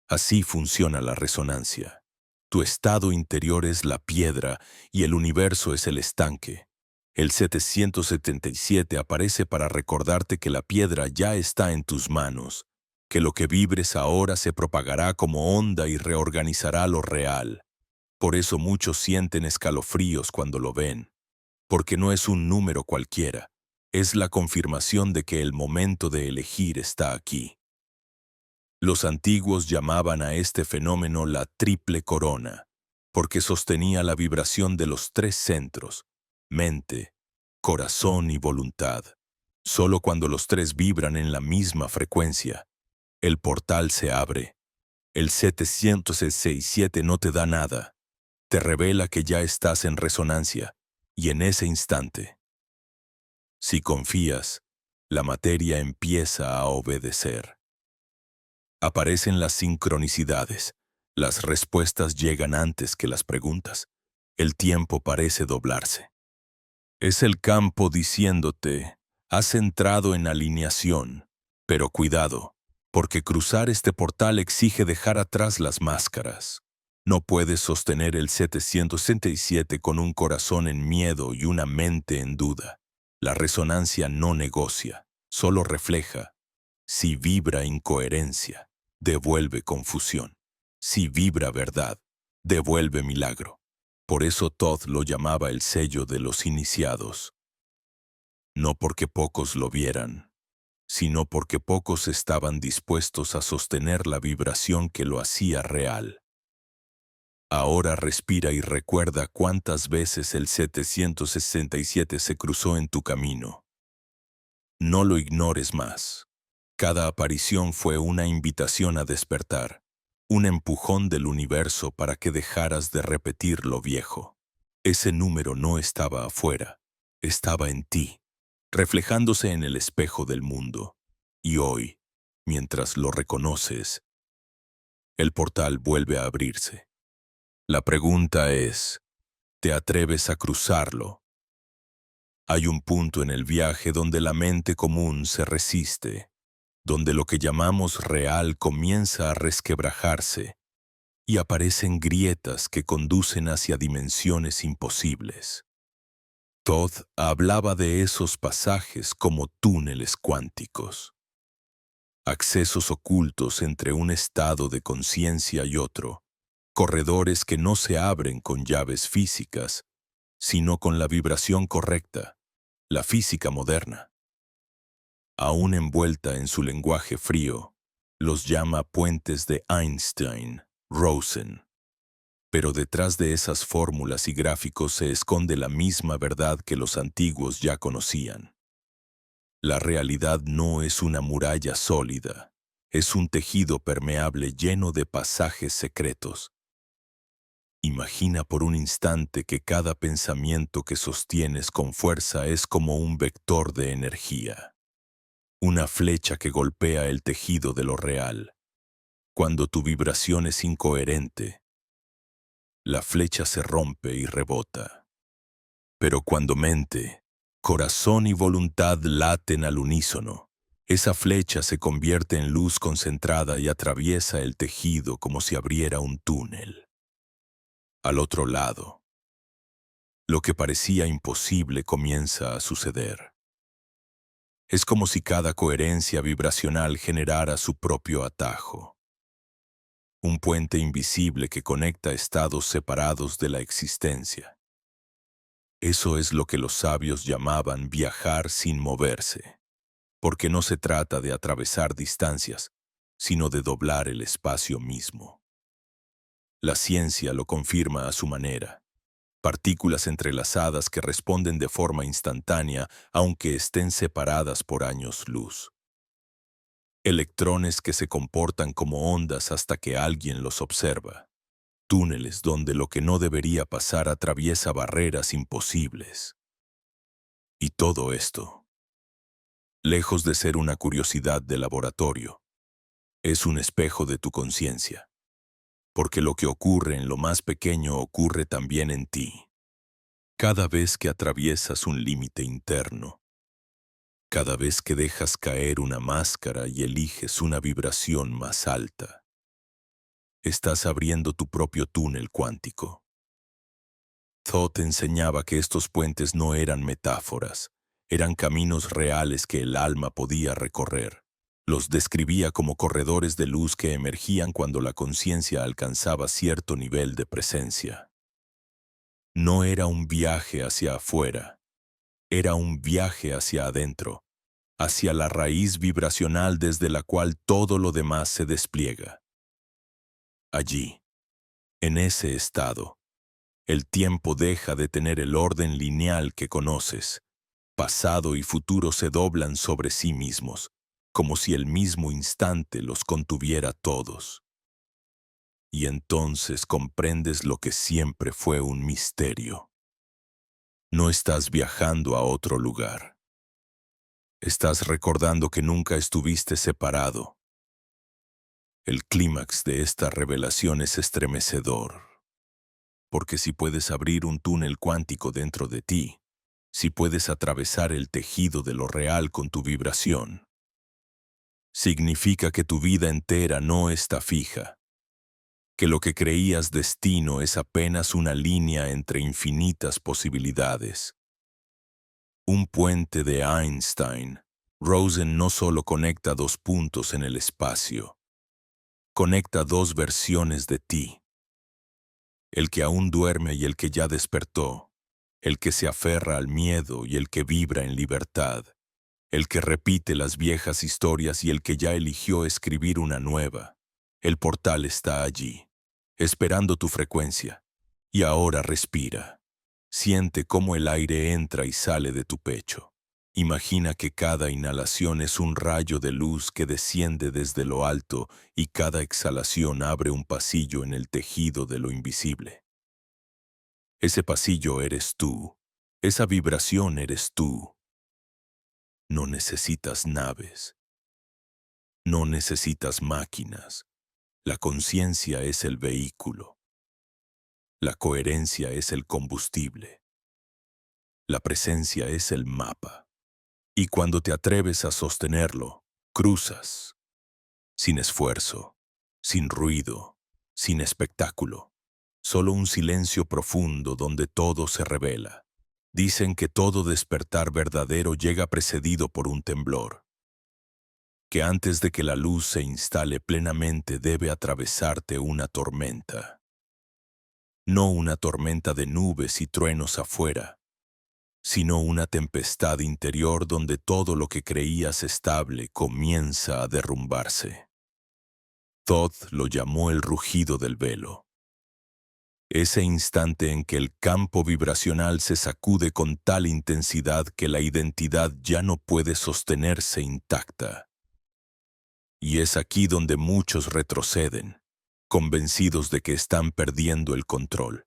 Así funciona la resonancia. Tu estado interior es la piedra y el universo es el estanque. El 777 aparece para recordarte que la piedra ya está en tus manos, que lo que vibres ahora se propagará como onda y reorganizará lo real. Por eso muchos sienten escalofríos cuando lo ven, porque no es un número cualquiera, es la confirmación de que el momento de elegir está aquí. Los antiguos llamaban a este fenómeno la triple corona, porque sostenía la vibración de los tres centros, mente, corazón y voluntad. Solo cuando los tres vibran en la misma frecuencia, el portal se abre. El 767 no te da nada, te revela que ya estás en resonancia, y en ese instante, si confías, la materia empieza a obedecer. Aparecen las sincronicidades, las respuestas llegan antes que las preguntas, el tiempo parece doblarse. Es el campo diciéndote, has entrado en alineación, pero cuidado, porque cruzar este portal exige dejar atrás las máscaras. No puedes sostener el 767 con un corazón en miedo y una mente en duda. La resonancia no negocia, solo refleja. Si vibra incoherencia, devuelve confusión. Si vibra verdad, devuelve milagro. Por eso Thoth lo llamaba el sello de los iniciados. No porque pocos lo vieran, sino porque pocos estaban dispuestos a sostener la vibración que lo hacía real. Ahora respira y recuerda cuántas veces el 767 se cruzó en tu camino. No lo ignores más. Cada aparición fue una invitación a despertar, un empujón del universo para que dejaras de repetir lo viejo. Ese número no estaba afuera, estaba en ti, reflejándose en el espejo del mundo. Y hoy, mientras lo reconoces, el portal vuelve a abrirse. La pregunta es, ¿te atreves a cruzarlo? Hay un punto en el viaje donde la mente común se resiste, donde lo que llamamos real comienza a resquebrajarse y aparecen grietas que conducen hacia dimensiones imposibles. Thoth hablaba de esos pasajes como túneles cuánticos, accesos ocultos entre un estado de conciencia y otro, corredores que no se abren con llaves físicas, sino con la vibración correcta, la física moderna. Aún envuelta en su lenguaje frío, Los llama puentes de Einstein, Rosen. Pero detrás de esas fórmulas y gráficos se esconde la misma verdad que los antiguos ya conocían. La realidad no es una muralla sólida, es un tejido permeable lleno de pasajes secretos. Imagina por un instante que cada pensamiento que sostienes con fuerza es como un vector de energía, una flecha que golpea el tejido de lo real. Cuando tu vibración es incoherente, la flecha se rompe y rebota. Pero cuando mente, corazón y voluntad laten al unísono, esa flecha se convierte en luz concentrada y atraviesa el tejido como si abriera un túnel. Al otro lado, lo que parecía imposible comienza a suceder. Es como si cada coherencia vibracional generara su propio atajo. Un puente invisible que conecta estados separados de la existencia. Eso es lo que los sabios llamaban viajar sin moverse, porque no se trata de atravesar distancias, sino de doblar el espacio mismo. La ciencia lo confirma a su manera. Partículas entrelazadas que responden de forma instantánea aunque estén separadas por años luz. Electrones que se comportan como ondas hasta que alguien los observa. Túneles donde lo que no debería pasar atraviesa barreras imposibles. Y todo esto, lejos de ser una curiosidad de laboratorio, es un espejo de tu conciencia. Porque lo que ocurre en lo más pequeño ocurre también en ti. Cada vez que atraviesas un límite interno, cada vez que dejas caer una máscara y eliges una vibración más alta, estás abriendo tu propio túnel cuántico. Thoth enseñaba que estos puentes no eran metáforas, eran caminos reales que el alma podía recorrer. Los describía como corredores de luz que emergían cuando la conciencia alcanzaba cierto nivel de presencia. No era un viaje hacia afuera, era un viaje hacia adentro, hacia la raíz vibracional desde la cual todo lo demás se despliega. Allí, en ese estado, el tiempo deja de tener el orden lineal que conoces. Pasado y futuro se doblan sobre sí mismos, como si el mismo instante los contuviera todos. Y entonces comprendes lo que siempre fue un misterio. No estás viajando a otro lugar. Estás recordando que nunca estuviste separado. El clímax de esta revelación es estremecedor, porque si puedes abrir un túnel cuántico dentro de ti, si puedes atravesar el tejido de lo real con tu vibración, significa que tu vida entera no está fija, que lo que creías destino es apenas una línea entre infinitas posibilidades. Un puente de Einstein, Rosen no solo conecta dos puntos en el espacio, conecta dos versiones de ti. El que aún duerme y el que ya despertó, el que se aferra al miedo y el que vibra en libertad, el que repite las viejas historias y el que ya eligió escribir una nueva. El portal está allí, esperando tu frecuencia. Y ahora respira. Siente cómo el aire entra y sale de tu pecho. Imagina que cada inhalación es un rayo de luz que desciende desde lo alto y cada exhalación abre un pasillo en el tejido de lo invisible. Ese pasillo eres tú. Esa vibración eres tú. No necesitas naves. No necesitas máquinas. La conciencia es el vehículo. La coherencia es el combustible. La presencia es el mapa. Y cuando te atreves a sostenerlo, cruzas. Sin esfuerzo, sin ruido, sin espectáculo. Solo un silencio profundo donde todo se revela. Dicen que todo despertar verdadero llega precedido por un temblor. Que antes de que la luz se instale plenamente debe atravesarte una tormenta. No una tormenta de nubes y truenos afuera, sino una tempestad interior donde todo lo que creías estable comienza a derrumbarse. Thoth lo llamó el rugido del velo. Ese instante en que el campo vibracional se sacude con tal intensidad que la identidad ya no puede sostenerse intacta. Y es aquí donde muchos retroceden, convencidos de que están perdiendo el control,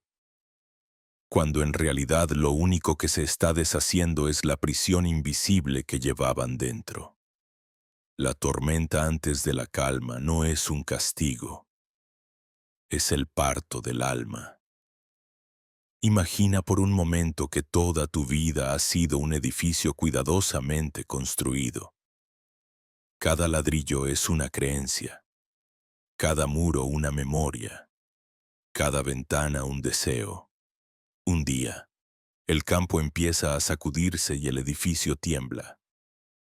cuando en realidad lo único que se está deshaciendo es la prisión invisible que llevaban dentro. La tormenta antes de la calma no es un castigo, es el parto del alma. Imagina por un momento que toda tu vida ha sido un edificio cuidadosamente construido. Cada ladrillo es una creencia, cada muro una memoria, cada ventana un deseo. Un día, el campo empieza a sacudirse y el edificio tiembla.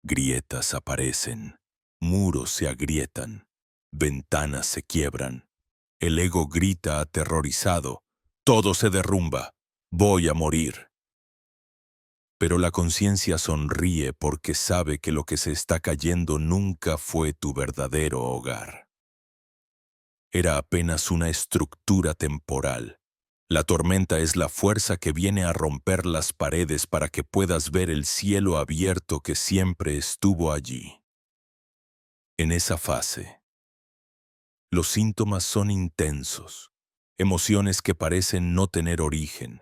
Grietas aparecen, muros se agrietan, ventanas se quiebran. El ego grita aterrorizado, todo se derrumba, voy a morir. Pero la conciencia sonríe porque sabe que lo que se está cayendo nunca fue tu verdadero hogar. Era apenas una estructura temporal. La tormenta es la fuerza que viene a romper las paredes para que puedas ver el cielo abierto que siempre estuvo allí. En esa fase, los síntomas son intensos, emociones que parecen no tener origen,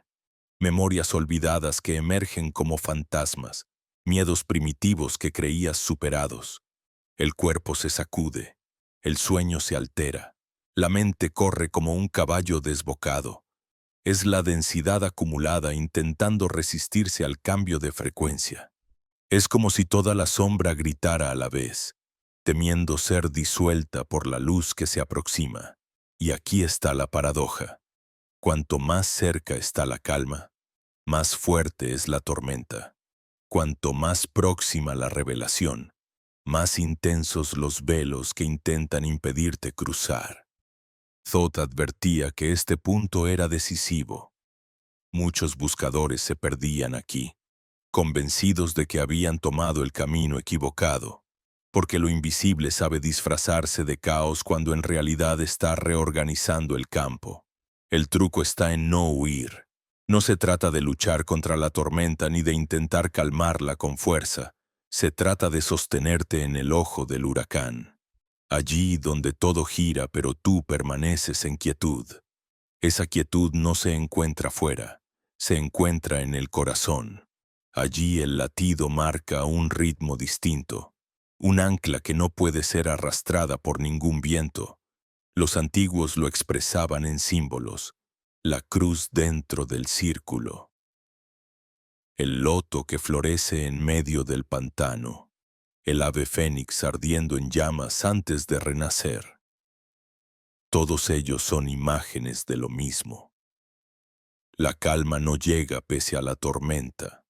memorias olvidadas que emergen como fantasmas, miedos primitivos que creías superados. El cuerpo se sacude, el sueño se altera, la mente corre como un caballo desbocado. Es la densidad acumulada intentando resistirse al cambio de frecuencia. Es como si toda la sombra gritara a la vez, temiendo ser disuelta por la luz que se aproxima. Y aquí está la paradoja. Cuanto más cerca está la calma, más fuerte es la tormenta. Cuanto más próxima la revelación, más intensos los velos que intentan impedirte cruzar. Thoth advertía que este punto era decisivo. Muchos buscadores se perdían aquí, convencidos de que habían tomado el camino equivocado, porque lo invisible sabe disfrazarse de caos cuando en realidad está reorganizando el campo. El truco está en no huir. No se trata de luchar contra la tormenta ni de intentar calmarla con fuerza. Se trata de sostenerte en el ojo del huracán. Allí donde todo gira pero tú permaneces en quietud. Esa quietud no se encuentra fuera, se encuentra en el corazón. Allí el latido marca un ritmo distinto, un ancla que no puede ser arrastrada por ningún viento. Los antiguos lo expresaban en símbolos, la cruz dentro del círculo, el loto que florece en medio del pantano, el ave fénix ardiendo en llamas antes de renacer. Todos ellos son imágenes de lo mismo. La calma no llega pese a la tormenta,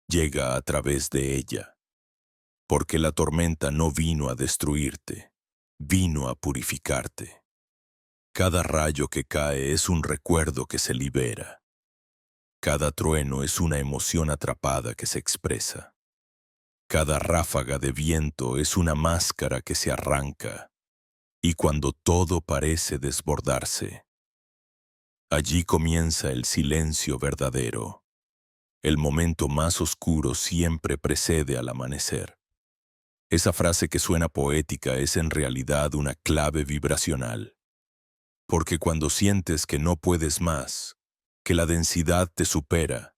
llega a través de ella, porque la tormenta no vino a destruirte, vino a purificarte. Cada rayo que cae es un recuerdo que se libera. Cada trueno es una emoción atrapada que se expresa. Cada ráfaga de viento es una máscara que se arranca. Y cuando todo parece desbordarse, allí comienza el silencio verdadero. El momento más oscuro siempre precede al amanecer. Esa frase que suena poética es en realidad una clave vibracional. Porque cuando sientes que no puedes más, que la densidad te supera,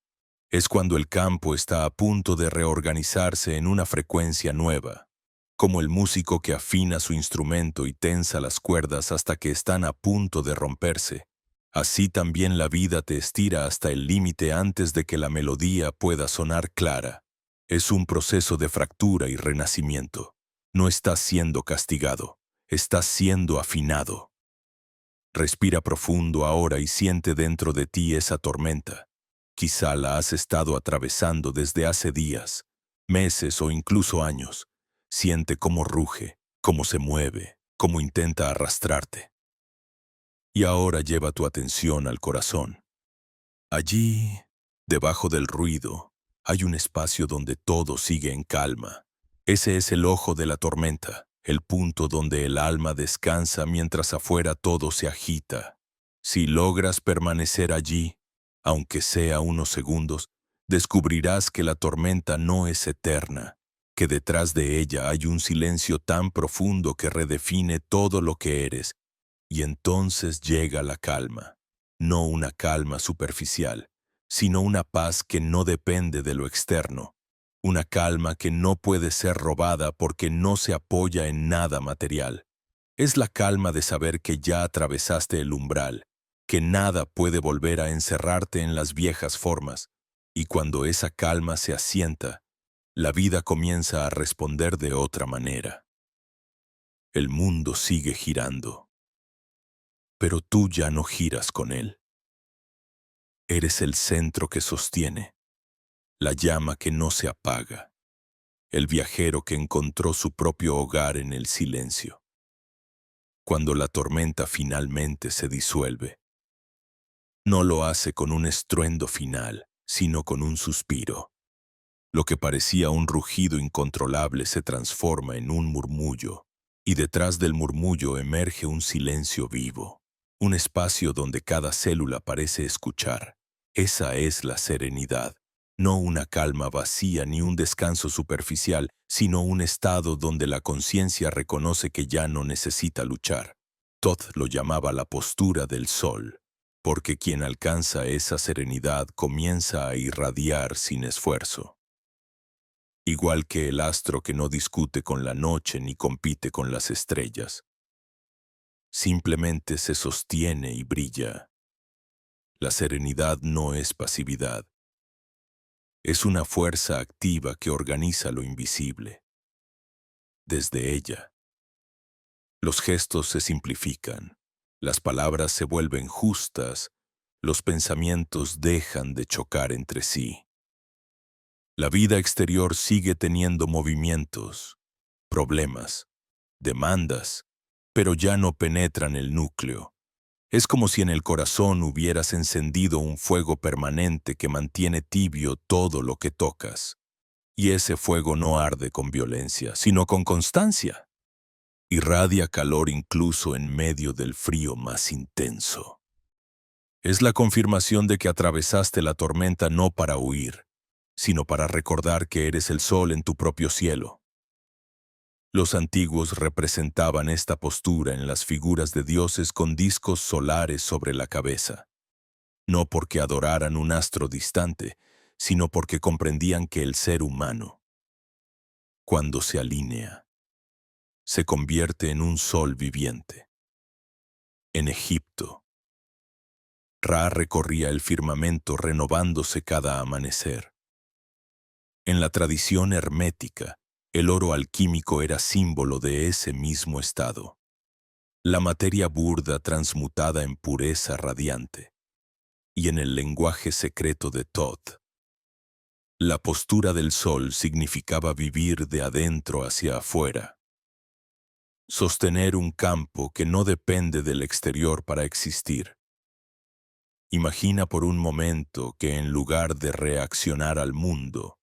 es cuando el campo está a punto de reorganizarse en una frecuencia nueva, como el músico que afina su instrumento y tensa las cuerdas hasta que están a punto de romperse. Así también la vida te estira hasta el límite antes de que la melodía pueda sonar clara. Es un proceso de fractura y renacimiento. No estás siendo castigado, estás siendo afinado. Respira profundo ahora y siente dentro de ti esa tormenta. Quizá la has estado atravesando desde hace días, meses o incluso años. Siente cómo ruge, cómo se mueve, cómo intenta arrastrarte. Y ahora lleva tu atención al corazón. Allí, debajo del ruido, hay un espacio donde todo sigue en calma. Ese es el ojo de la tormenta. el punto donde el alma descansa mientras afuera todo se agita. Si logras permanecer allí, aunque sea unos segundos, descubrirás que la tormenta no es eterna, que detrás de ella hay un silencio tan profundo que redefine todo lo que eres, y entonces llega la calma, no una calma superficial, sino una paz que no depende de lo externo, una calma que no puede ser robada porque no se apoya en nada material. Es la calma de saber que ya atravesaste el umbral, que nada puede volver a encerrarte en las viejas formas, y cuando esa calma se asienta, la vida comienza a responder de otra manera. El mundo sigue girando, pero tú ya no giras con él. Eres el centro que sostiene, la llama que no se apaga, el viajero que encontró su propio hogar en el silencio. Cuando la tormenta finalmente se disuelve, no lo hace con un estruendo final, sino con un suspiro. Lo que parecía un rugido incontrolable se transforma en un murmullo, y detrás del murmullo emerge un silencio vivo, un espacio donde cada célula parece escuchar. Esa es la serenidad, no una calma vacía ni un descanso superficial, sino un estado donde la conciencia reconoce que ya no necesita luchar. Todd lo llamaba la postura del sol, porque quien alcanza esa serenidad comienza a irradiar sin esfuerzo. Igual que el astro que no discute con la noche ni compite con las estrellas. Simplemente se sostiene y brilla. La serenidad no es pasividad. Es una fuerza activa que organiza lo invisible. Desde ella, los gestos se simplifican, las palabras se vuelven justas, los pensamientos dejan de chocar entre sí. La vida exterior sigue teniendo movimientos, problemas, demandas, pero ya no penetran el núcleo. Es como si en el corazón hubieras encendido un fuego permanente que mantiene tibio todo lo que tocas. Y ese fuego no arde con violencia, sino con constancia. Irradia calor incluso en medio del frío más intenso. Es la confirmación de que atravesaste la tormenta no para huir, sino para recordar que eres el sol en tu propio cielo. Los antiguos representaban esta postura en las figuras de dioses con discos solares sobre la cabeza, no porque adoraran un astro distante, sino porque comprendían que el ser humano, cuando se alinea, se convierte en un sol viviente. En Egipto, Ra recorría el firmamento renovándose cada amanecer. En la tradición hermética, el oro alquímico era símbolo de ese mismo estado. La materia burda transmutada en pureza radiante. Y en el lenguaje secreto de Thoth, la postura del sol significaba vivir de adentro hacia afuera. Sostener un campo que no depende del exterior para existir. Imagina por un momento que en lugar de reaccionar al mundo,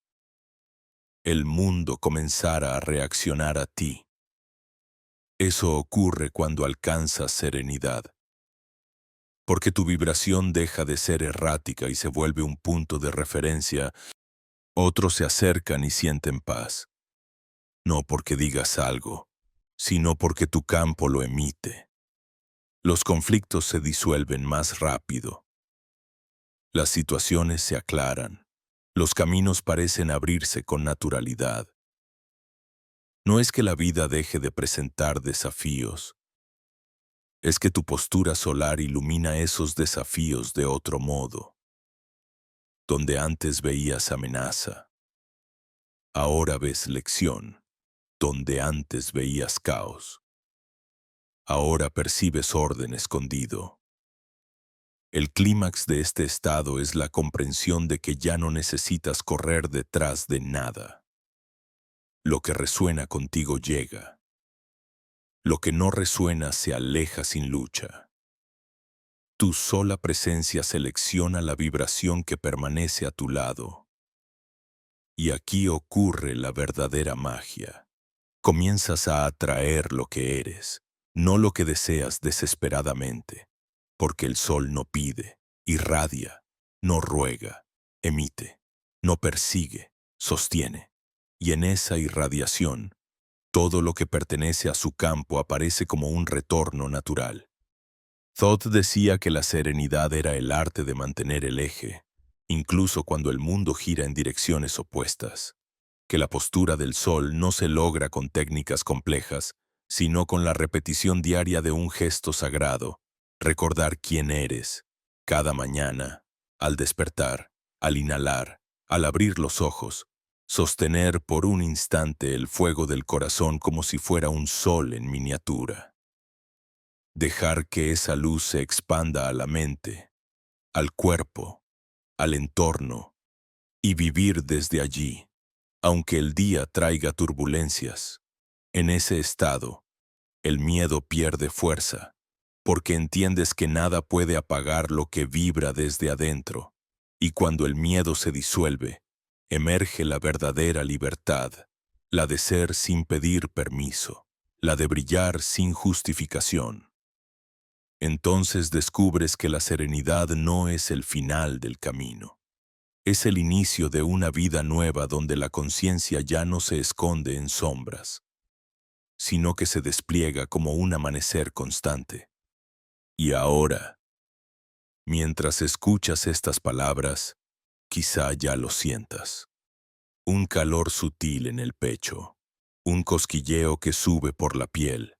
el mundo comenzara a reaccionar a ti. Eso ocurre cuando alcanzas serenidad, porque tu vibración deja de ser errática y se vuelve un punto de referencia. Otros se acercan y sienten paz, no porque digas algo, sino porque tu campo lo emite. Los conflictos se disuelven más rápido. Las situaciones se aclaran. Los caminos parecen abrirse con naturalidad. No es que la vida deje de presentar desafíos. Es que tu postura solar ilumina esos desafíos de otro modo. Donde antes veías amenaza, ahora ves lección. Donde antes veías caos, ahora percibes orden escondido. El clímax de este estado es la comprensión de que ya no necesitas correr detrás de nada. Lo que resuena contigo llega. Lo que no resuena se aleja sin lucha. Tu sola presencia selecciona la vibración que permanece a tu lado. Y aquí ocurre la verdadera magia. Comienzas a atraer lo que eres, no lo que deseas desesperadamente, porque el sol no pide, irradia, no ruega, emite, no persigue, sostiene. Y en esa irradiación, todo lo que pertenece a su campo aparece como un retorno natural. Thoth decía que la serenidad era el arte de mantener el eje, incluso cuando el mundo gira en direcciones opuestas, que la postura del sol no se logra con técnicas complejas, sino con la repetición diaria de un gesto sagrado, recordar quién eres, cada mañana, al despertar, al inhalar, al abrir los ojos, sostener por un instante el fuego del corazón como si fuera un sol en miniatura. Dejar que esa luz se expanda a la mente, al cuerpo, al entorno, y vivir desde allí, aunque el día traiga turbulencias. En ese estado, el miedo pierde fuerza, porque entiendes que nada puede apagar lo que vibra desde adentro, y cuando el miedo se disuelve, emerge la verdadera libertad, la de ser sin pedir permiso, la de brillar sin justificación. Entonces descubres que la serenidad no es el final del camino. Es el inicio de una vida nueva donde la conciencia ya no se esconde en sombras, sino que se despliega como un amanecer constante. Y ahora, mientras escuchas estas palabras, quizá ya lo sientas. Un calor sutil en el pecho, un cosquilleo que sube por la piel,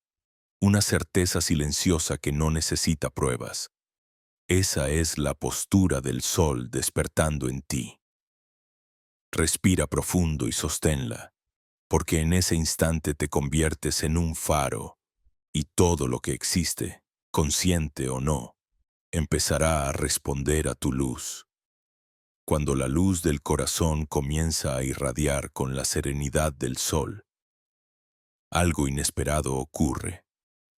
una certeza silenciosa que no necesita pruebas. Esa es la postura del sol despertando en ti. Respira profundo y sosténla, porque en ese instante te conviertes en un faro, y todo lo que existe, consciente o no, empezará a responder a tu luz. Cuando la luz del corazón comienza a irradiar con la serenidad del sol, algo inesperado ocurre.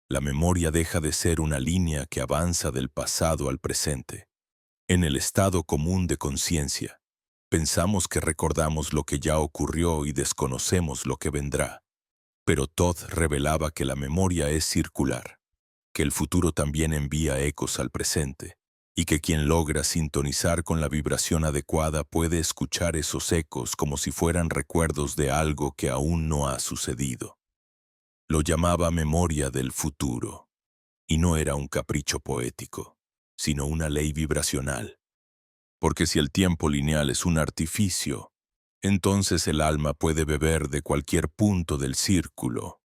La memoria deja de ser una línea que avanza del pasado al presente. En el estado común de conciencia, pensamos que recordamos lo que ya ocurrió y desconocemos lo que vendrá. Pero Thoth revelaba que la memoria es circular, que el futuro también envía ecos al presente, y que quien logra sintonizar con la vibración adecuada puede escuchar esos ecos como si fueran recuerdos de algo que aún no ha sucedido. Lo llamaba memoria del futuro, y no era un capricho poético, sino una ley vibracional. Porque si el tiempo lineal es un artificio, entonces el alma puede beber de cualquier punto del círculo.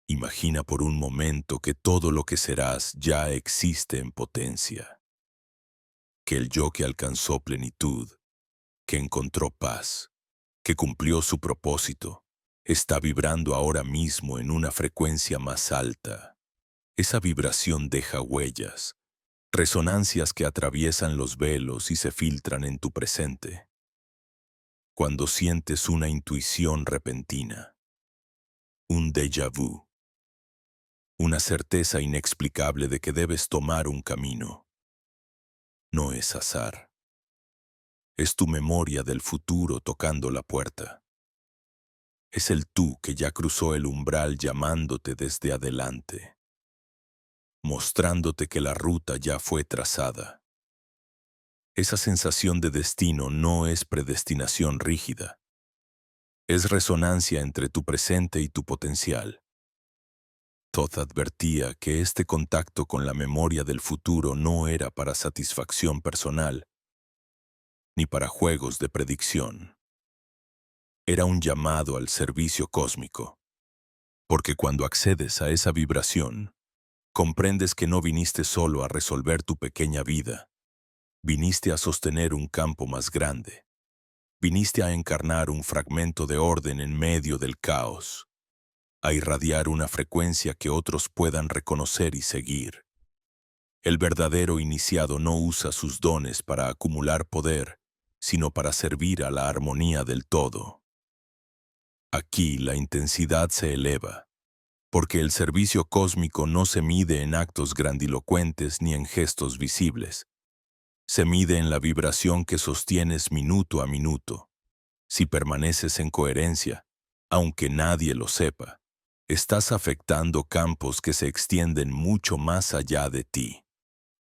Imagina por un momento que todo lo que serás ya existe en potencia, que el yo que alcanzó plenitud, que encontró paz, que cumplió su propósito, está vibrando ahora mismo en una frecuencia más alta. Esa vibración deja huellas, resonancias que atraviesan los velos y se filtran en tu presente. Cuando sientes una intuición repentina, un déjà vu, una certeza inexplicable de que debes tomar un camino, no es azar. Es tu memoria del futuro tocando la puerta. Es el tú que ya cruzó el umbral llamándote desde adelante, mostrándote que la ruta ya fue trazada. Esa sensación de destino no es predestinación rígida. Es resonancia entre tu presente y tu potencial. Thoth advertía que este contacto con la memoria del futuro no era para satisfacción personal, ni para juegos de predicción. Era un llamado al servicio cósmico, porque cuando accedes a esa vibración, comprendes que no viniste solo a resolver tu pequeña vida, viniste a sostener un campo más grande, viniste a encarnar un fragmento de orden en medio del caos, a irradiar una frecuencia que otros puedan reconocer y seguir. El verdadero iniciado no usa sus dones para acumular poder, sino para servir a la armonía del todo. Aquí la intensidad se eleva, porque el servicio cósmico no se mide en actos grandilocuentes ni en gestos visibles. Se mide en la vibración que sostienes minuto a minuto. Si permaneces en coherencia, Aunque nadie lo sepa, estás afectando campos que se extienden mucho más allá de ti.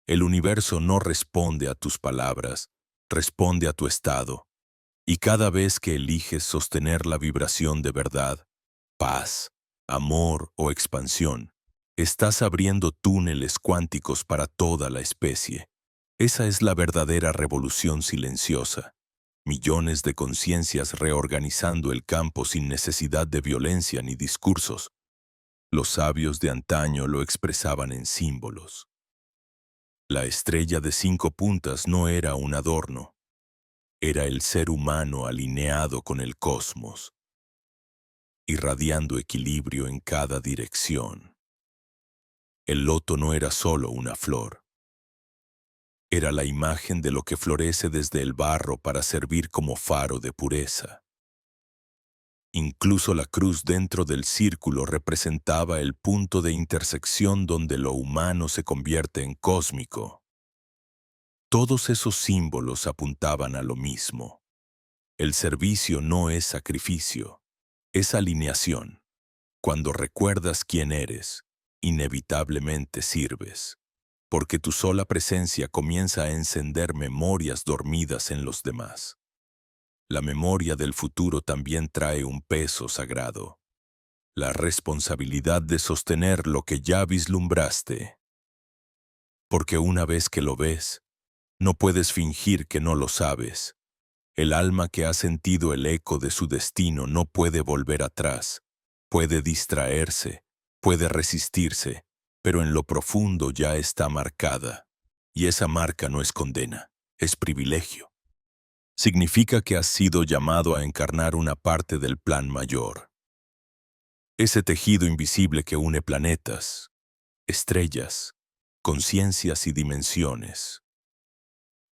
El universo no responde a tus palabras, responde a tu estado. Y cada vez que eliges sostener la vibración de verdad, paz, amor o expansión, estás abriendo túneles cuánticos para toda la especie. Esa es la verdadera revolución silenciosa. Millones de conciencias reorganizando el campo sin necesidad de violencia ni discursos. Los sabios de antaño lo expresaban en símbolos. La estrella de 5 puntas no era un adorno, era el ser humano alineado con el cosmos, irradiando equilibrio en cada dirección. El loto no era solo una flor, era la imagen de lo que florece desde el barro para servir como faro de pureza. Incluso la cruz dentro del círculo representaba el punto de intersección donde lo humano se convierte en cósmico. Todos esos símbolos apuntaban a lo mismo. El servicio no es sacrificio, es alineación. Cuando recuerdas quién eres, inevitablemente sirves, porque tu sola presencia comienza a encender memorias dormidas en los demás. La memoria del futuro también trae un peso sagrado, la responsabilidad de sostener lo que ya vislumbraste. Porque una vez que lo ves, no puedes fingir que no lo sabes. El alma que ha sentido el eco de su destino no puede volver atrás, puede distraerse, puede resistirse, pero en lo profundo ya está marcada. Y esa marca no es condena, es privilegio. Significa que has sido llamado a encarnar una parte del plan mayor. Ese tejido invisible que une planetas, estrellas, conciencias y dimensiones.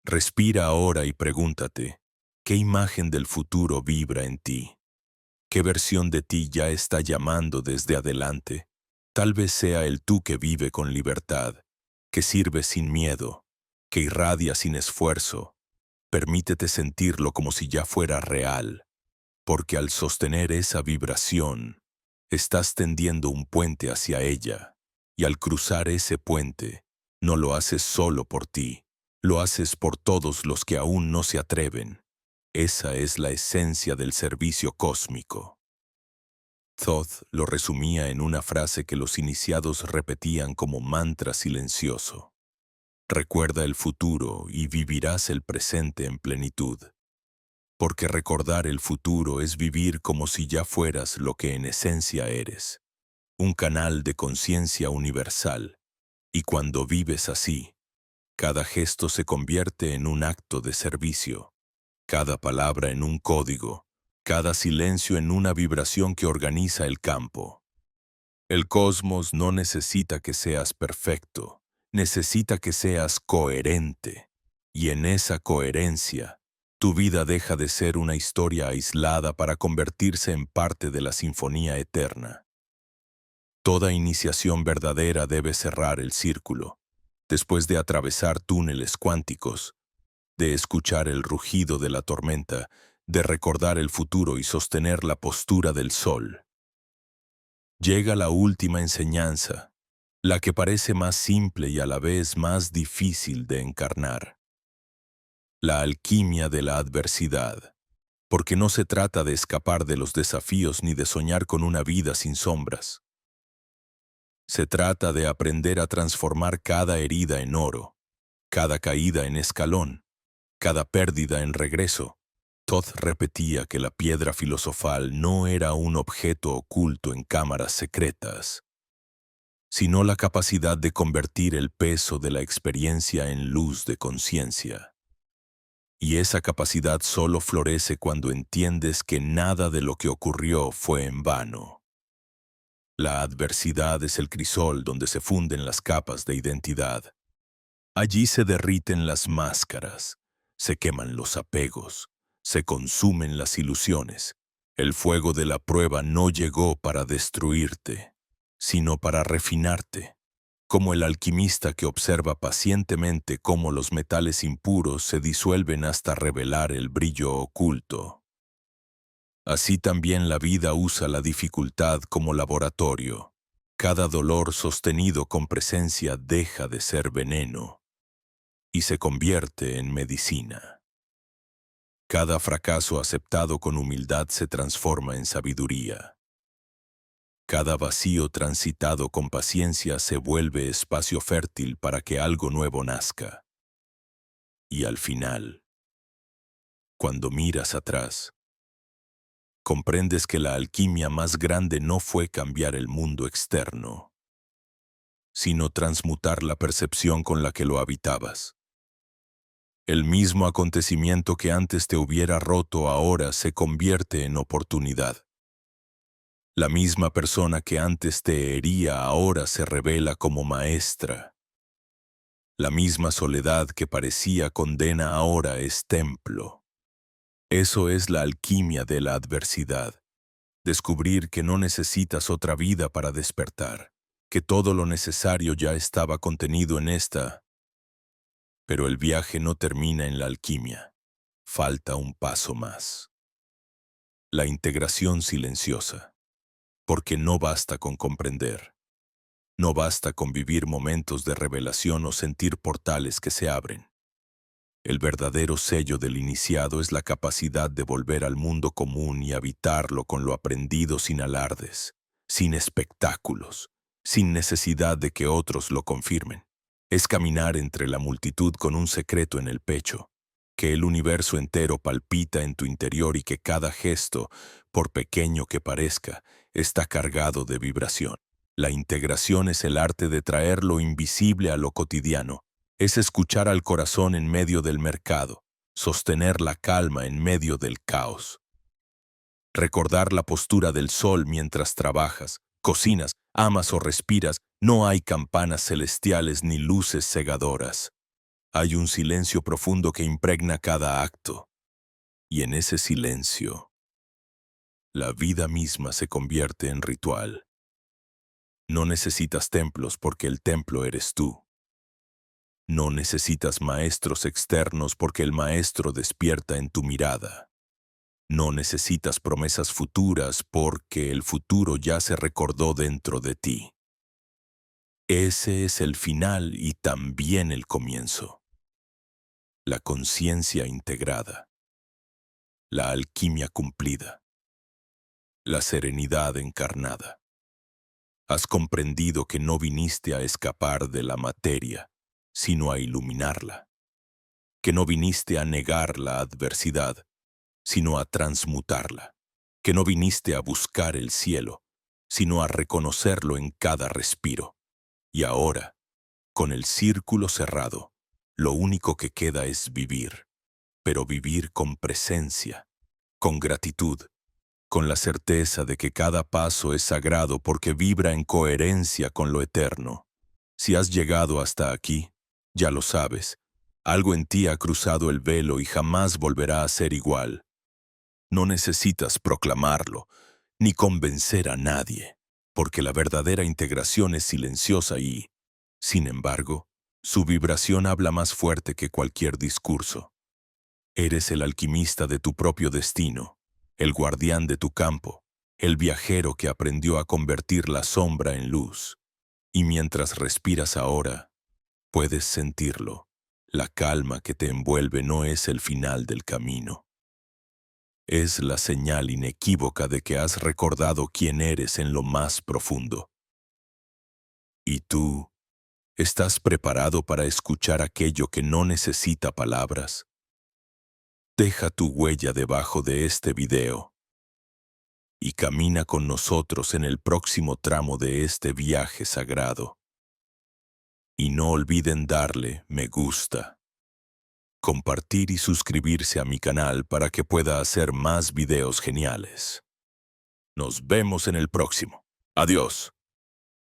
Respira ahora y pregúntate, ¿qué imagen del futuro vibra en ti? ¿Qué versión de ti ya está llamando desde adelante? Tal vez sea el tú que vive con libertad, que sirve sin miedo, que irradia sin esfuerzo. Permítete sentirlo como si ya fuera real, porque al sostener esa vibración, estás tendiendo un puente hacia ella, y al cruzar ese puente, no lo haces solo por ti, lo haces por todos los que aún no se atreven. Esa es la esencia del servicio cósmico. Thoth lo resumía en una frase que los iniciados repetían como mantra silencioso. Recuerda el futuro y vivirás el presente en plenitud. Porque recordar el futuro es vivir como si ya fueras lo que en esencia eres, un canal de conciencia universal. Y cuando vives así, cada gesto se convierte en un acto de servicio, cada palabra en un código, cada silencio en una vibración que organiza el campo. El cosmos no necesita que seas perfecto, necesita que seas coherente. Y en esa coherencia, tu vida deja de ser una historia aislada para convertirse en parte de la sinfonía eterna. Toda iniciación verdadera debe cerrar el círculo, después de atravesar túneles cuánticos, de escuchar el rugido de la tormenta, de recordar el futuro y sostener la postura del sol. Llega la última enseñanza, la que parece más simple y a la vez más difícil de encarnar. La alquimia de la adversidad, porque no se trata de escapar de los desafíos ni de soñar con una vida sin sombras. Se trata de aprender a transformar cada herida en oro, cada caída en escalón, cada pérdida en regreso. Thoth repetía que la piedra filosofal no era un objeto oculto en cámaras secretas, sino la capacidad de convertir el peso de la experiencia en luz de conciencia. Y esa capacidad solo florece cuando entiendes que nada de lo que ocurrió fue en vano. La adversidad es el crisol donde se funden las capas de identidad. Allí se derriten las máscaras, se queman los apegos, se consumen las ilusiones. El fuego de la prueba no llegó para destruirte, sino para refinarte, como el alquimista que observa pacientemente cómo los metales impuros se disuelven hasta revelar el brillo oculto. Así también la vida usa la dificultad como laboratorio. Cada dolor sostenido con presencia deja de ser veneno y se convierte en medicina. Cada fracaso aceptado con humildad se transforma en sabiduría. Cada vacío transitado con paciencia se vuelve espacio fértil para que algo nuevo nazca. Y al final, cuando miras atrás, comprendes que la alquimia más grande no fue cambiar el mundo externo, sino transmutar la percepción con la que lo habitabas. El mismo acontecimiento que antes te hubiera roto ahora se convierte en oportunidad. La misma persona que antes te hería ahora se revela como maestra. La misma soledad que parecía condena ahora es templo. Eso es la alquimia de la adversidad. Descubrir que no necesitas otra vida para despertar, que todo lo necesario ya estaba contenido en esta. Pero el viaje no termina en la alquimia. Falta un paso más. La integración silenciosa. Porque no basta con comprender. No basta con vivir momentos de revelación o sentir portales que se abren. El verdadero sello del iniciado es la capacidad de volver al mundo común y habitarlo con lo aprendido sin alardes, sin espectáculos, sin necesidad de que otros lo confirmen. Es caminar entre la multitud con un secreto en el pecho, que el universo entero palpita en tu interior y que cada gesto, por pequeño que parezca, está cargado de vibración. La integración es el arte de traer lo invisible a lo cotidiano. Es escuchar al corazón en medio del mercado, sostener la calma en medio del caos. Recordar la postura del sol mientras trabajas, cocinas, amas o respiras. No hay campanas celestiales ni luces cegadoras. Hay un silencio profundo que impregna cada acto. Y en ese silencio, la vida misma se convierte en ritual. No necesitas templos porque el templo eres tú. No necesitas maestros externos porque el maestro despierta en tu mirada. No necesitas promesas futuras porque el futuro ya se recordó dentro de ti. Ese es el final y también el comienzo. La conciencia integrada. La alquimia cumplida. La serenidad encarnada. Has comprendido que no viniste a escapar de la materia, sino a iluminarla. Que no viniste a negar la adversidad, sino a transmutarla. Que no viniste a buscar el cielo, sino a reconocerlo en cada respiro. Y ahora, con el círculo cerrado, lo único que queda es vivir, pero vivir con presencia, con gratitud, con la certeza de que cada paso es sagrado porque vibra en coherencia con lo eterno. Si has llegado hasta aquí, ya lo sabes, algo en ti ha cruzado el velo y jamás volverá a ser igual. No necesitas proclamarlo, ni convencer a nadie, porque la verdadera integración es silenciosa y, sin embargo, su vibración habla más fuerte que cualquier discurso. Eres el alquimista de tu propio destino, el guardián de tu campo, el viajero que aprendió a convertir la sombra en luz. Y mientras respiras ahora, puedes sentirlo. La calma que te envuelve no es el final del camino. Es la señal inequívoca de que has recordado quién eres en lo más profundo. ¿Y tú? ¿Estás preparado para escuchar aquello que no necesita palabras? Deja tu huella debajo de este video y camina con nosotros en el próximo tramo de este viaje sagrado. Y no olviden darle me gusta, compartir y suscribirse a mi canal para que pueda hacer más videos geniales. Nos vemos en el próximo. Adiós.